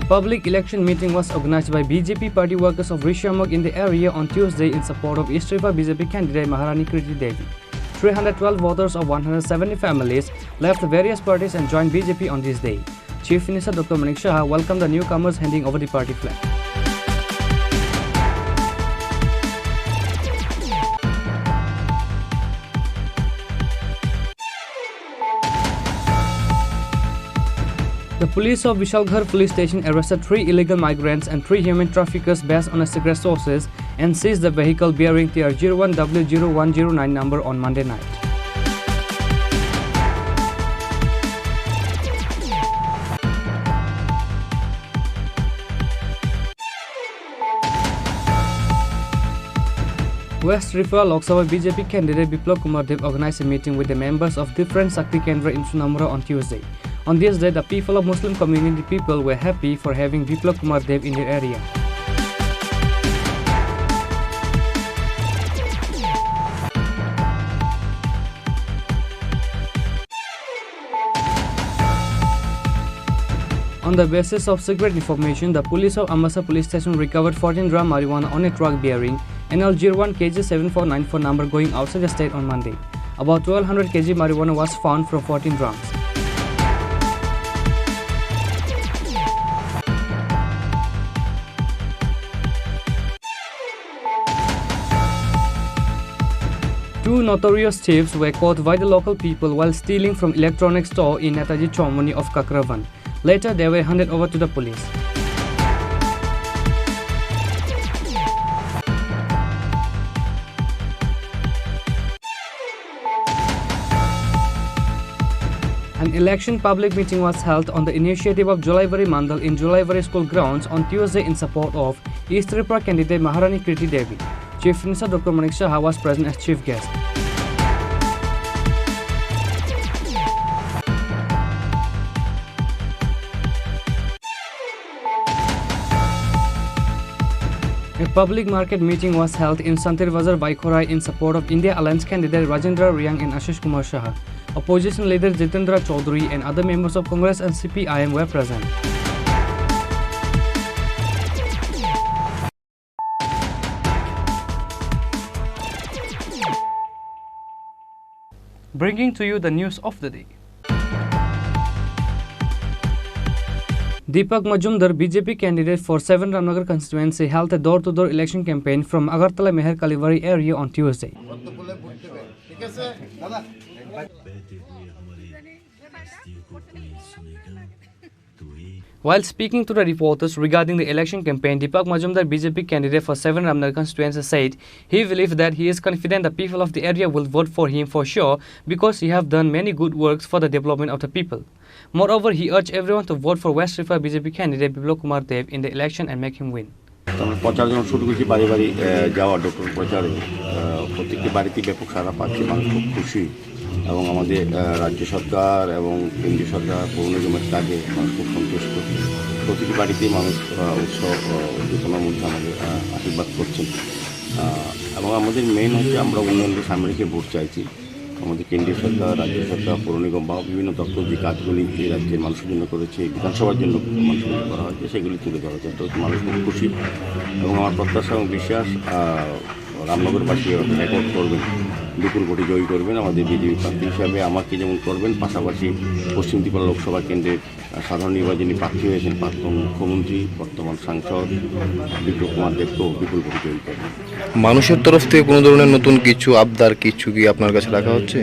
A public election meeting was organized by BJP party workers of Rishyamok in the area on Tuesday in support of East Tripura BJP candidate Maharani Kriti Devi. 312 voters of 170 families left various parties and joined BJP on this day. Chief Minister Dr. Manik Shah welcomed the newcomers handing over the party flag. The police of Vishalghar police station arrested 3 illegal migrants and 3 human traffickers based on a secret sources and seized the vehicle bearing TR01W0109 number on Monday night. West Tripura Lok Sabha BJP candidate Biplab Kumar Dev organized a meeting with the members of different Shakti Kendra in Sunamura on Tuesday. On this day, the people of Muslim community people were happy for having Biplab Kumar Dev in their area. On the basis of secret information, the police of Amasa police station recovered 14 gram marijuana on a truck bearing NL01 kg 7494 number going outside the state on Monday. About 1200 kg marijuana was found from 14 drums. Two notorious thieves were caught by the local people while stealing from electronics store in Netaji Chowmuni of Kakravan. Later, they were handed over to the police. An election public meeting was held on the initiative of Jolaivari Mandal in Jolaivari School grounds on Tuesday in support of East Tripura candidate Maharani Kriti Devi. Chief Minister Dr. Manik Shah was present as chief guest. A public market meeting was held in Santir Bazar Baikhorai in support of India Alliance candidate Rajendra Riang and Ashish Kumar Shah. Opposition leader Jitendra Chaudhary and other members of Congress and CPIM were present. Bringing to you the news of the day. Deepak Majumdar, BJP candidate for 7 Ramnagar constituency, held a door-to-door election campaign from Agartala Meher Kalivari area on Tuesday. While speaking to the reporters regarding the election campaign, Deepak Majumdar, BJP candidate for 7 Ramnagar constituency, said he believes that he is confident the people of the area will vote for him for sure because he have done many good works for the development of the people. Moreover, he urged everyone to vote for West Rifa BJP candidate Biplop Kumar Dev in the election and make him win. প্রচার যখন শুরু করেছি বাড়ি বাড়ি যাওয়া doctor প্রচারে প্রত্যেকটি বাড়িতে ব্যাপক সাড়া পাচ্ছে, মানুষ খুব খুশি এবং আমাদের রাজ্য সরকার এবং কেন্দ্রীয় সরকার পৌর নিগমের কাজে মানুষ খুব সন্তুষ্ট। প্রতিটি বাড়িতেই মানুষ উৎসব উদ্দীপনার মধ্যে আমাদের আশীর্বাদ করছেন এবং আমাদের মেইন হচ্ছে আমরা উন্নয়নকে সামনে রেখে ভোট চাইছি। আমাদের কেন্দ্রীয় সরকার, রাজ্য সরকার, পৌর নিগম বা বিভিন্ন দপ্তর যে কাজগুলি এই রাজ্যের মানুষের জন্য করেছে, বিধানসভার জন্য মানুষের জন্য করা হয়েছে, সেগুলি তুলে ধরা চেষ্টা হচ্ছে। মানুষ খুব খুশি এবং আমার প্রত্যাশা এবং বিশ্বাস রামনগরবাসী রেকর্ড করবেন, বিপুল ভোটে জয়ী করবেন আমাদের বিজেপি প্রার্থী হিসাবে আমাকে যেমন করবেন, পাশাপাশি পশ্চিম ত্রিপুরা লোকসভা কেন্দ্রের সাধারণ নির্বাচনী প্রার্থী হয়েছেন প্রাক্তন মুখ্যমন্ত্রী, বর্তমান সাংসদ বিপ্লব কুমার দেবকেও বিপুল ভোটে জয়ী করবেন। মানুষের তরফ থেকে কোনো ধরনের নতুন কিছু আবদার কিছু কি আপনার কাছে রাখা হচ্ছে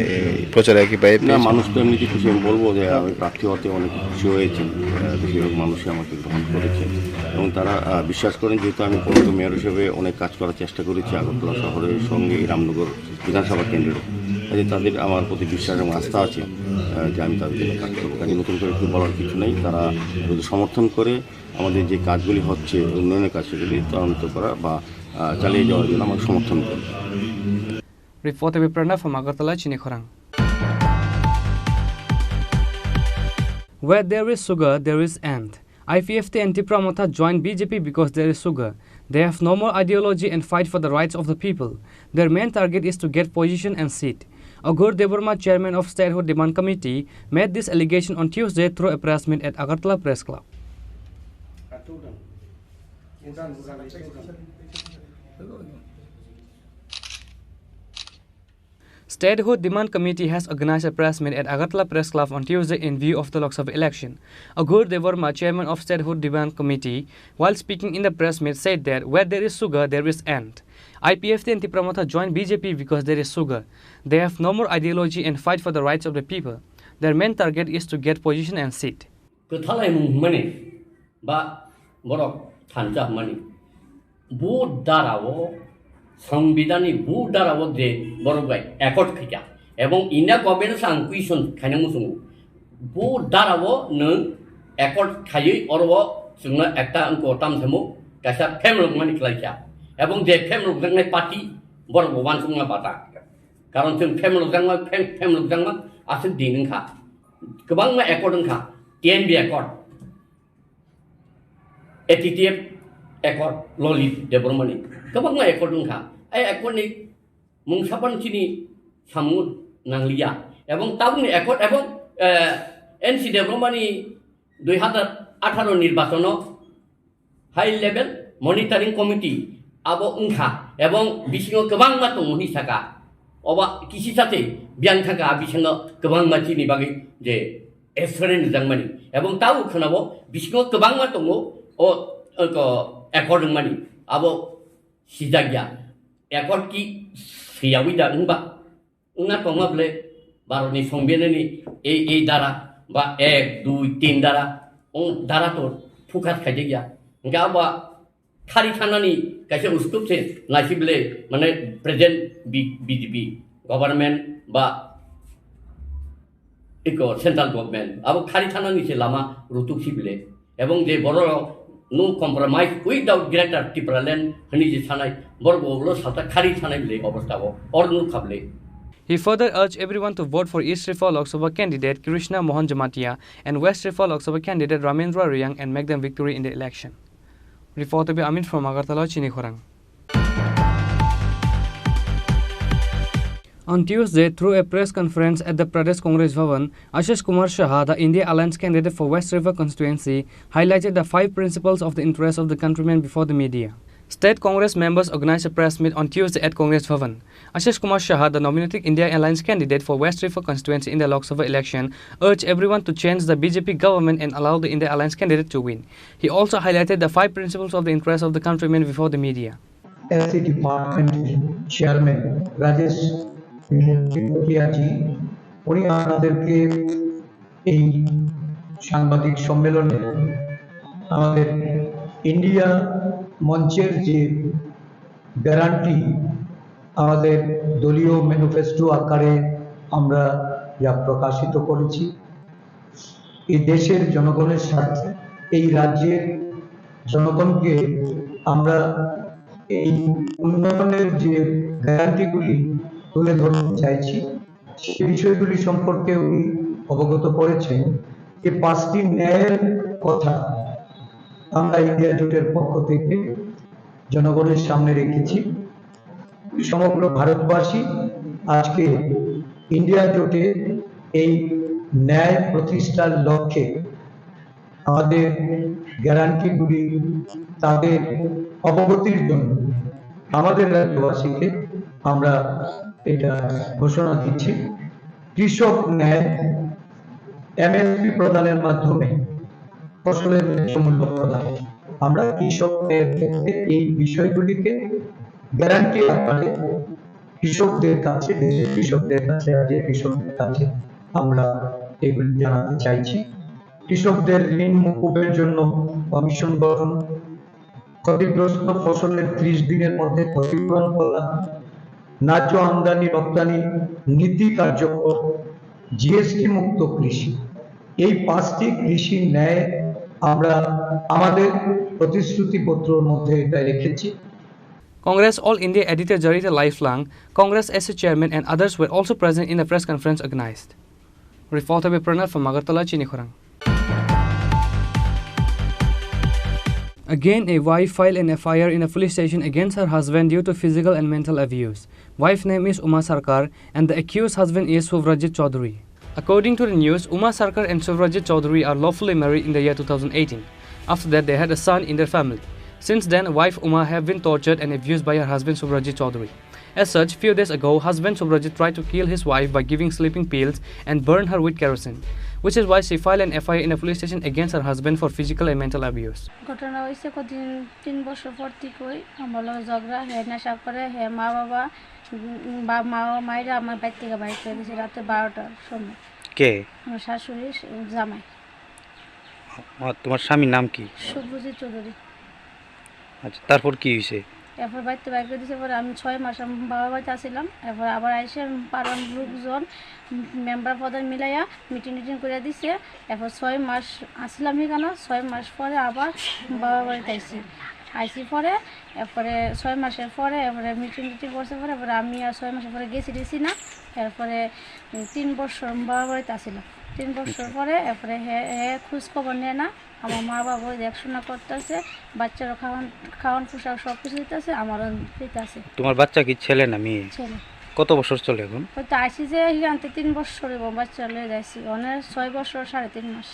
প্রচারে? কি না, মানুষ তো এমনিতে খুশি। আমি বলবো যে আমি প্রার্থী হতে অনেক খুশি হয়েছেন, বেশিরভাগ মানুষই আমাকে গ্রহণ করেছেন এবং তারা বিশ্বাস করেন যেহেতু আমি পৌর মেয়র হিসেবে অনেক কাজ করার চেষ্টা করেছি আগরতলা শহরের সঙ্গে রামনগর বিধানসভা কেন্দ্রে, কাজে তাদের আমার প্রতি বিশ্বাস এবং আস্থা আছে যে আমি তাদের জন্য কাজ করবো। কাজে নতুন করে একটু বলার কিছু নেই, তারা যদি সমর্থন করে আমাদের যে কাজগুলি হচ্ছে উন্নয়নের কাজ সেগুলি ত্বরান্বিত করা বা চালিয়ে যাওয়ার জন্য আমাকে সমর্থন করবে। Report by Pranav from Agartala, Chini Khorang. Where there is sugar, there is end. IPFT and Tripura Motha joined BJP because there is sugar. They have no more ideology and fight for the rights of the people. Their main target is to get position and seat. Agur Devarma, chairman of Statehood Demand Committee, made this allegation on Tuesday through a press meet at Agartala Press Club. Statehood Demand Committee has organized a press meet at Agartala Press Club on Tuesday in view of the Lok Sabha election. Agur Devarma, chairman of Statehood Demand Committee, while speaking in the press meet, said that where there is sugar, there is end. IPFT and Tripura Motha joined BJP because there is sugar. They have no more ideology and fight for the rights of the people. Their main target is to get position and seat. সংবিধানী বু দ্বারাও যে বড় গাই একট খাইয়া এবং India government সাং question খাইনা মুসুং বু দ্বারাও নং একট খাইयै অরব जोंनो একটা অঙ্ক তামথেমু কাসা ফেমলক মানি খাইয়া এবং যে ফেমলক জাংনাই পার্টি বড় বান सुंगा बाटा কারণ जों ফেমলক জাংमा आसो दिनखा गोबां मा एकट ओंखा टिएनबि एकट एटिटिएफ एकट ललित देबरमनि गोबां मा एकट ओंखा एकटनि मुंसापान चिनि सामु नांलिया এবং তাবনি একট এবং এনসি দেবরমনি 2018 নির্বাচন হাই লেভেল মনিটরিং কমিটি আবো ওংখা এবং বিসিङाव गोबां मा दङ हिसाका अबा किसी साथे बियां थाका बिसङाव गोबां मानसिनि बागै जे एसरेन जांमानि এবং তাও खोनाबो बिसङाव गोबां मा दङ अ एकट मानि आबो सिजागिया एकट की सियावि दा होनबा उना तमाबले भारतनि संबिधाननि ए धारा बा 1 2 3 धारा उन धारा तो फुकास खाइदिया गाबा खारि थानानि कासे उस्कुप से नासिबले माने प्रेजेंट बीजेपी गवर्नमेंट बा इको सेंट्रल गवर्नमेंट अब खारि थानानि से लामा रुतुसिबले एवं जे बरो no compromise without greater Tipraland hini je sanai borgo sata khari sanai le obostha bo or nu khable. He further urged everyone to vote for East Rifa Lok Sabha candidate Krishna Mohan Jamatia and West Rifa Lok Sabha candidate Ramendra Riang and make them victory in the election. Reported by Amin from Agartala, Chini Khorang. On Tuesday, through a press conference at the Pradesh Congress Bhavan, Ashish Kumar Shah, the India Alliance candidate for West River constituency, highlighted the 5 principles of the interest of the countrymen before the media. State Congress members organized a press meet on Tuesday at Congress Bhavan. Ashish Kumar Shah, the nominating India Alliance candidate for West River constituency in the Lok Sabha election, urged everyone to change the BJP government and allow the India Alliance candidate to win. He also highlighted the 5 principles of the interest of the countrymen before the media. SC department chairman Rajesh ji উনি আমাদেরকে এই সাংবাদিক সম্মেলনে আমাদের India মঞ্চের যে guarantee আমাদের দলীয় ম্যানিফেস্টো আকারে আমরা যা প্রকাশিত করেছি এই দেশের জনগণের স্বার্থে এই রাজ্যের জনগণকে আমরা এই উন্নয়নের যে গ্যারান্টিগুলি তুলে ধরতে চাইছি সেই বিষয়গুলি সম্পর্কে উনি অবগত করেছেন যে 5টি ন্যায়ের কথা আমরা ইন্ডিয়া জোটের পক্ষ থেকে জনগণের সামনে রেখেছি। সমগ্র ভারতবাসী আজকে ইন্ডিয়া জোটে এই ন্যায় প্রতিষ্ঠার লক্ষ্যে আমাদের গ্যারান্টিগুলি তাদের অবগতির জন্য আমাদের রাজ্যবাসীকে আমরা এটা ঘোষণা দিচ্ছি। কৃষক ন্যায় এমএসপি প্রদানের মাধ্যমে ফসলের মূল্য প্রদান আমরা কৃষকদের ক্ষেত্রে এই বিষয়গুলিকে গ্যারান্টি আকারে কৃষকদের কাছে আমরা এগুলি জানাতে চাইছি। কৃষকদের ঋণ মুকুবের জন্য কমিশন গঠন, ক্ষতিগ্রস্ত ফসলের 30 দিনের মধ্যে ক্ষতিপূরণ করা, ন্যায্য আমদানি রপ্তানি নীতি কার্যকর, জিএসটি মুক্ত কৃষি, এই 5টি কৃষি ন্যায় আমরা আমাদের প্রতিশ্রুতিপত্রের মধ্যে এটা রেখেছি। Congress All India editor Jarita Lifelong, Congress SC chairman and others were also present in the press conference organized. Reporter by Pranav from Agartala, Chini Khorang. Again, a wife filed an FIR in a police station against her husband due to physical and mental abuse. Wife name is Uma Sarkar and the accused husband is Suvrajit Chaudhary. According to the news, Uma Sarkar and Suvrajit Chaudhary are lawfully married in the year 2018. After that, they had a son in their family. Since then, wife Uma have been tortured and abused by her husband Suvrajit Chaudhary. As such, few days ago, husband Suvrajit tried to kill his wife by giving sleeping pills and burn her with kerosene, which is why she filed an FIR in a police station against her husband for physical and mental abuse. ঘটনা হয়েছে কদিন 3 বছর পর থেকেই আমার লগে ঝগড়া হ্যাঁ নেশা করে হ্যাঁ মায়েরা আমার বাড়ি থেকে বাইর করে দিয়েছে রাতে 12টার সময়। কে? আমার শাশুড়ি জামাই। তোমার স্বামীর নাম কি? সুব্রজিৎ চৌধুরী। আচ্ছা, তারপর কি হয়েছে? এরপর বাড়িতে বাইর করে দিয়েছে। পরে আমি 6 মাস আমি বাবার বাড়িতে আসছিলাম। এরপর আবার এসে পাড়ার লোকজন মেম্বার প্রধান মিলাইয়া মিটিং করে দিছে। এরপর 6 মাস আসলাম এখানে। 6 মাস পরে আবার বাবার বাড়িতে আইসি পরে এরপরে 6 মাসের পরে এরপরে মিটিং করছে পরে এরপরে আমি আর 6 মাসের পরে গেছি না। এরপরে 3 বছর বাবার বাড়িতে আসছিলাম। 3 বছর পরে এরপরে হ্যাঁ খোঁজ খবর নেয় না। আমার মা বাবা দেখাশোনা করতেছে, বাচ্চারও খাওয়ান পোশাক সব কিছু দিতেছে, আমারও দিতেছে। তোমার বাচ্চা কি ছেলে না মেয়ে? ছেলে। কত বছর চলে এখন? হয়তো আসি যে আনতে 3 বছর বাচ্চা লয়ে যাইছি, অনেক 6 বছর 3.5 মাস।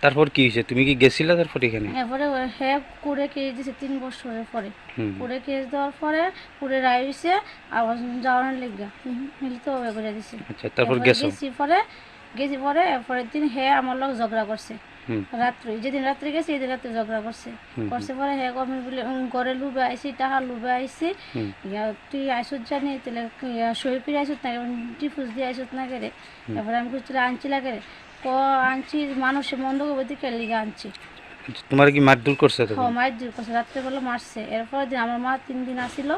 তারপর কি হয়েছে? তুমি কি গেছিলা তারপর এখানে? এরপরে হ্যাঁ কুড়ে কেস দিয়েছে 3 বছরের পরে। কুড়ে কেস দেওয়ার পরে কুড়ে রায় হয়েছে আবার যাওয়ার লেগা মিলিত করে দিছে। আচ্ছা, তারপর গেছি পরে এরপরের দিন হ্যাঁ আমার লোক ঝগড়া করছে রাত্রে। যেদিন রাত্রে গেছি এদিন রাত্রে ঝগড়া করছে পরে হ্যাঁ আমি বলে ঘরে লুবে আইসি টাকা লুবে আইসি তুই আইসুত জানি তাহলে সই করে আইসুত না টিফুস দিয়ে আইসুত না করে। এরপরে আমি কিছু আনছি লাগে আনছি মানুষের মন্দ করবে দিকে লিগে আনছি। তোমার কি মারধর করছে? হ্যাঁ মারধর করছে, রাত্রেবেলা মারছে। এরপরের দিন আমার মা 3 দিন আসিল,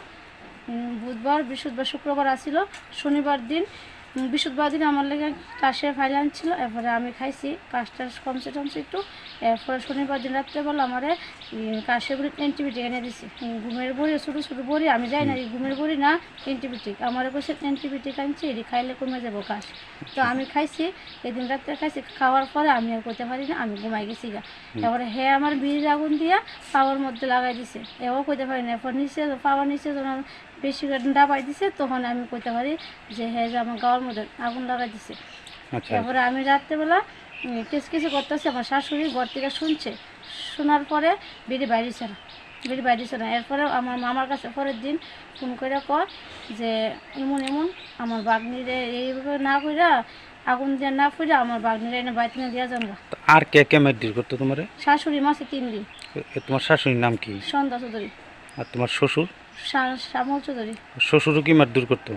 বুধবার বৃহস্পতিবার শুক্রবার আসিল, শনিবার দিন বৃহস্পতিবার দিন আমার লেগে কাশের ফাইল আনছিল, এরপরে আমি খাইছি, কাশটা কমছে টমছে একটু। এরপরে শনিবার দিন রাত্রেবেলা আমার কাশের অ্যান্টিবায়োটিক এনে দিছি, ঘুমের বড়ি, ছোটো ছোটো বড়ি, আমি যাই না ঘুমের বড়ি না অ্যান্টিবায়োটিক, আমার বসে অ্যান্টিবায়োটিক আনছি, এটি খাইলে কমে যাবো কাশ। তো আমি খাইছি, এদিন রাত্রে খাইছি, খাওয়ার পরে আমি আর করতে পারি না, আমি ঘুমাই গেছি গা। এবারে হ্যাঁ আমার বিড়ির আগুন দিয়া পাওয়ার মধ্যে লাগাই দিছে, এও করতে পারি না। এরপর নিচে পাওয়ার নিচে যখন বেশি ডাবাই দিছে তখন আমি করতে পারি যে হ্যাঁ যে আমার গাওয়ার মধ্যে আগুন লাগাই দিছে। এরপরে আমি রাত্রেবেলা কিছু করতেছি, আমার শাশুড়ি ঘর থেকে শুনছে, শোনার পরে বেরিয়ে বাইরেছে না। এরপরে আমার মামার কাছে পরের দিন ফোন করে কয় যে এমন আমার বাগনিরে এইভাবে না কইরা আগুন দিয়ে না ফুরে আমার বাগনিরে এনে বাইতে না দিয়া যান। আর কে কে মারধর করতো তোমারে? শাশুড়ি মাসে 3 দিন। তোমার শাশুড়ির নাম কি? সন্ধ্যা চৌধুরী। আর তোমার শ্বশুর? শ্যামল চৌধুরী। শ্বশুরও কি মারধর করতো?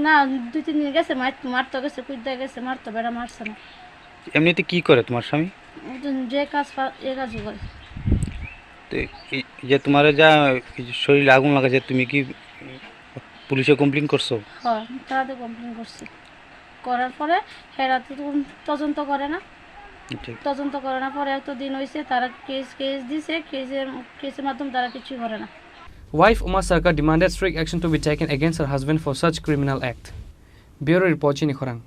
না 2-3 দিন গেছে, মারতে গেছে, কুইদা গেছে, মারতো, বেড়া মারছে না। এমনিতে কি করে তোমার স্বামী? যে কাজই করে। তো যে তোমার যা শরীরে আগুন লাগাছে, তুমি কি পুলিশে কমপ্লেন করছো? হ্যাঁ, তারাতে কমপ্লেন করছি। করার পরে হেরা তো তদন্ত করে না, পরে এত দিন হয়েছে, তারা কেস দিছে, কেসের মাধ্যমে তারা কিছুই করে না। Wife Uma Sarkar demanded strict action to be taken against her husband for such criminal act. Bureau Report, Chini Khorang.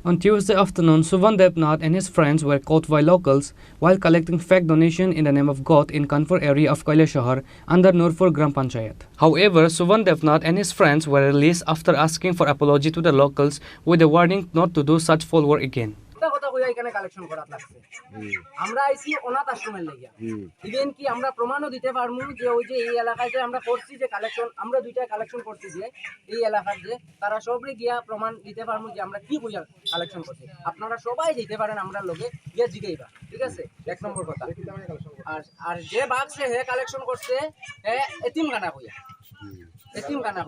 On Tuesday afternoon, Suvan Debnath and his friends were caught by locals while collecting fake donation in the name of God in Kanpur area of Kailashahar under Nurpur Gram Panchayat. However, Suvan Debnath and his friends were released after asking for apology to the locals with a warning not to do such foul work again. এখানে collection করা লাগছে, আমরা আইছি অনাথ আশ্রমের লাগিয়া। Even কি আমরা প্রমাণও দিতে পারবো যে ওই যে এই এলাকায় যে আমরা করছি যে কালেকশন, আমরা 2টা কালেকশন করছি যে এই এলাকার যে তারা সবরে গিয়া প্রমাণ দিতে পারবো যে আমরা কি বুঝা কালেকশন করছি। আপনারা সবাই যেতে পারেন আমরা লোকে গিয়া জিগাইবা, ঠিক আছে? 1 নম্বর কথা। আর যে বাক্সে হে কালেকশন করছে হে এতিমখানা কইয়া, এতিমখানা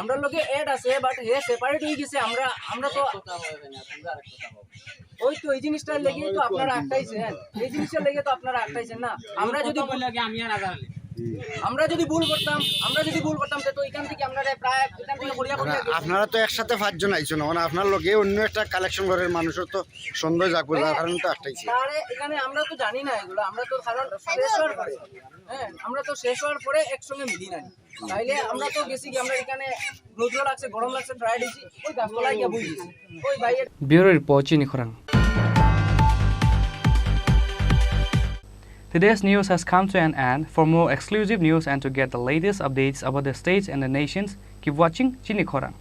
আমরা লোকে এড আছে, বাট হে সেপারেট হয়ে গেছে। আমরা তো ওই তো এই জিনিসটার লেগে তো আপনারা আটকাইছেন, এই জিনিসটার লেগে তো আপনারা আটকাইছেন না। আমরা যদি ভুল করতাম তো এখান থেকে আমরা প্রায় এখান থেকে আপনারা তো একসাথে 5 জন আইছো না, মানে আপনার লগে অন্য একটা কালেকশন ঘরের মানুষের তো সন্দেহ যাকবো, যার কারণে তো আটকাইছি। আরে এখানে আমরা তো জানি না এগুলো, আমরা তো কারণ শেষ হওয়ার পরে, হ্যাঁ আমরা তো শেষ হওয়ার পরে একসঙ্গে মিলি নাই, তাইলে আমরা তো গেছি কি আমরা এখানে রোদ লাগছে, গরম লাগছে, ট্রাই দিছি, ওই গাছতলায় গিয়ে বই দিছি ওই ভাইয়ের। Bureau Report, Chini Khorang. Today's news has come to an end. For more exclusive news and to get the latest updates about the states and the nations, keep watching Chini Khorang.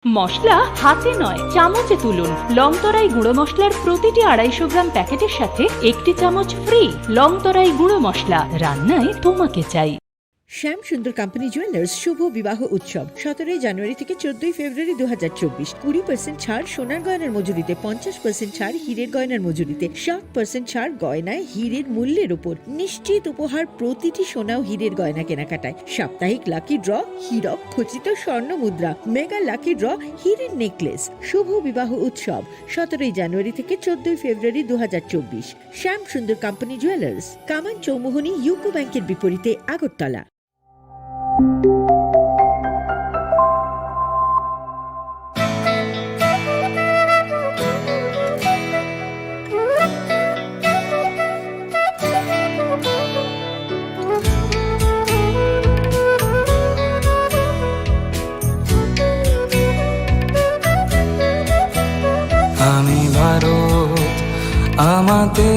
মশলা হাতে নয় চামচে তুলুন। লংতরাই গুঁড়ো মশলার প্রতিটি 250 গ্রাম প্যাকেটের সাথে 1টি চামচ ফ্রি। লংতরাই গুঁড়ো মশলা, রান্নায় তোমাকে চাই। শ্যাম সুন্দর কোম্পানি জুয়েলার্স শুভ বিবাহ উৎসব 17 জানুয়ারি থেকে 14 ফেব্রুয়ারি 2024। 20% ছাড় সোনার গয়নার মজুরিতে, 50% ছাড় হীরের গয়নার মজুরিতে, 60% ছাড় গয়নায় হীরের মূল্যের উপর, নিশ্চিত উপহার প্রতিটি সোনা ও হীরের গয়না কেনাকাটায়, সাপ্তাহিক লাকি ড্র, হীরক খচিত স্বর্ণ মুদ্রা, মেগা লাকি ড্র, হীরের নেকলেস। শুভ বিবাহ উৎসব 17 জানুয়ারি থেকে 14 ফেব্রুয়ারি 2024। শ্যাম সুন্দর কোম্পানি জুয়েলার্স, কামান চৌমুহনী, ইউকো ব্যাংকের বিপরীতে, আগরতলা। আমি ভারত, আমাতে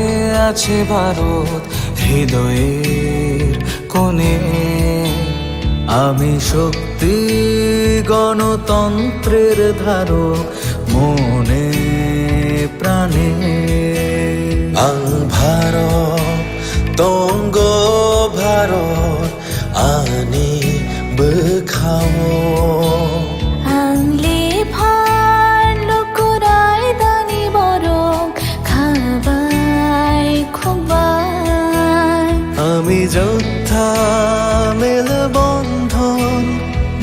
আছে ভারত হৃদয়ের কোণে। আমি শক্তি গণতন্ত্রের ধারক মনে প্রাণে। ভারত তঙ্গ ভারত যোদ্ধা মেলবন্ধন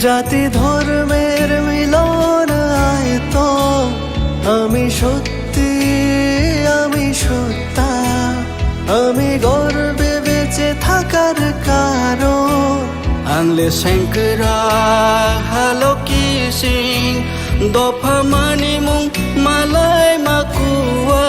জাতি ধর্মের মিলন আয়তন আমি সত্যি আমি সত্তা আমি গর্বে বেঁচে থাকার কারণ আনলে শঙ্করা হালো কি সিং দফা মানি মুং মালাই মাকুয়া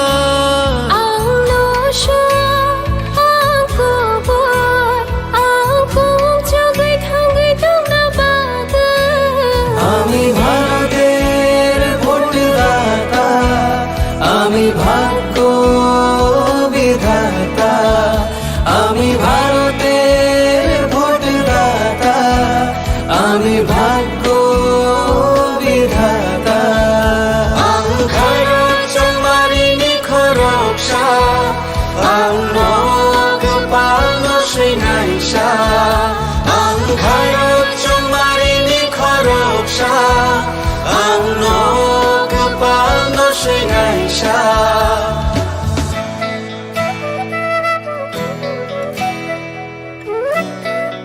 আমি ভারতের ভোটদাতা আমি ভাগ্য বিধাতা আমি ভারতের ভোটদাতা আমি ভাগ্য বিধাতা ভারত মারিনি খরকসা আংনগ পালো সিনাইসা ভারত মারিনি খরকসা আংনগ পালো সিনাইসা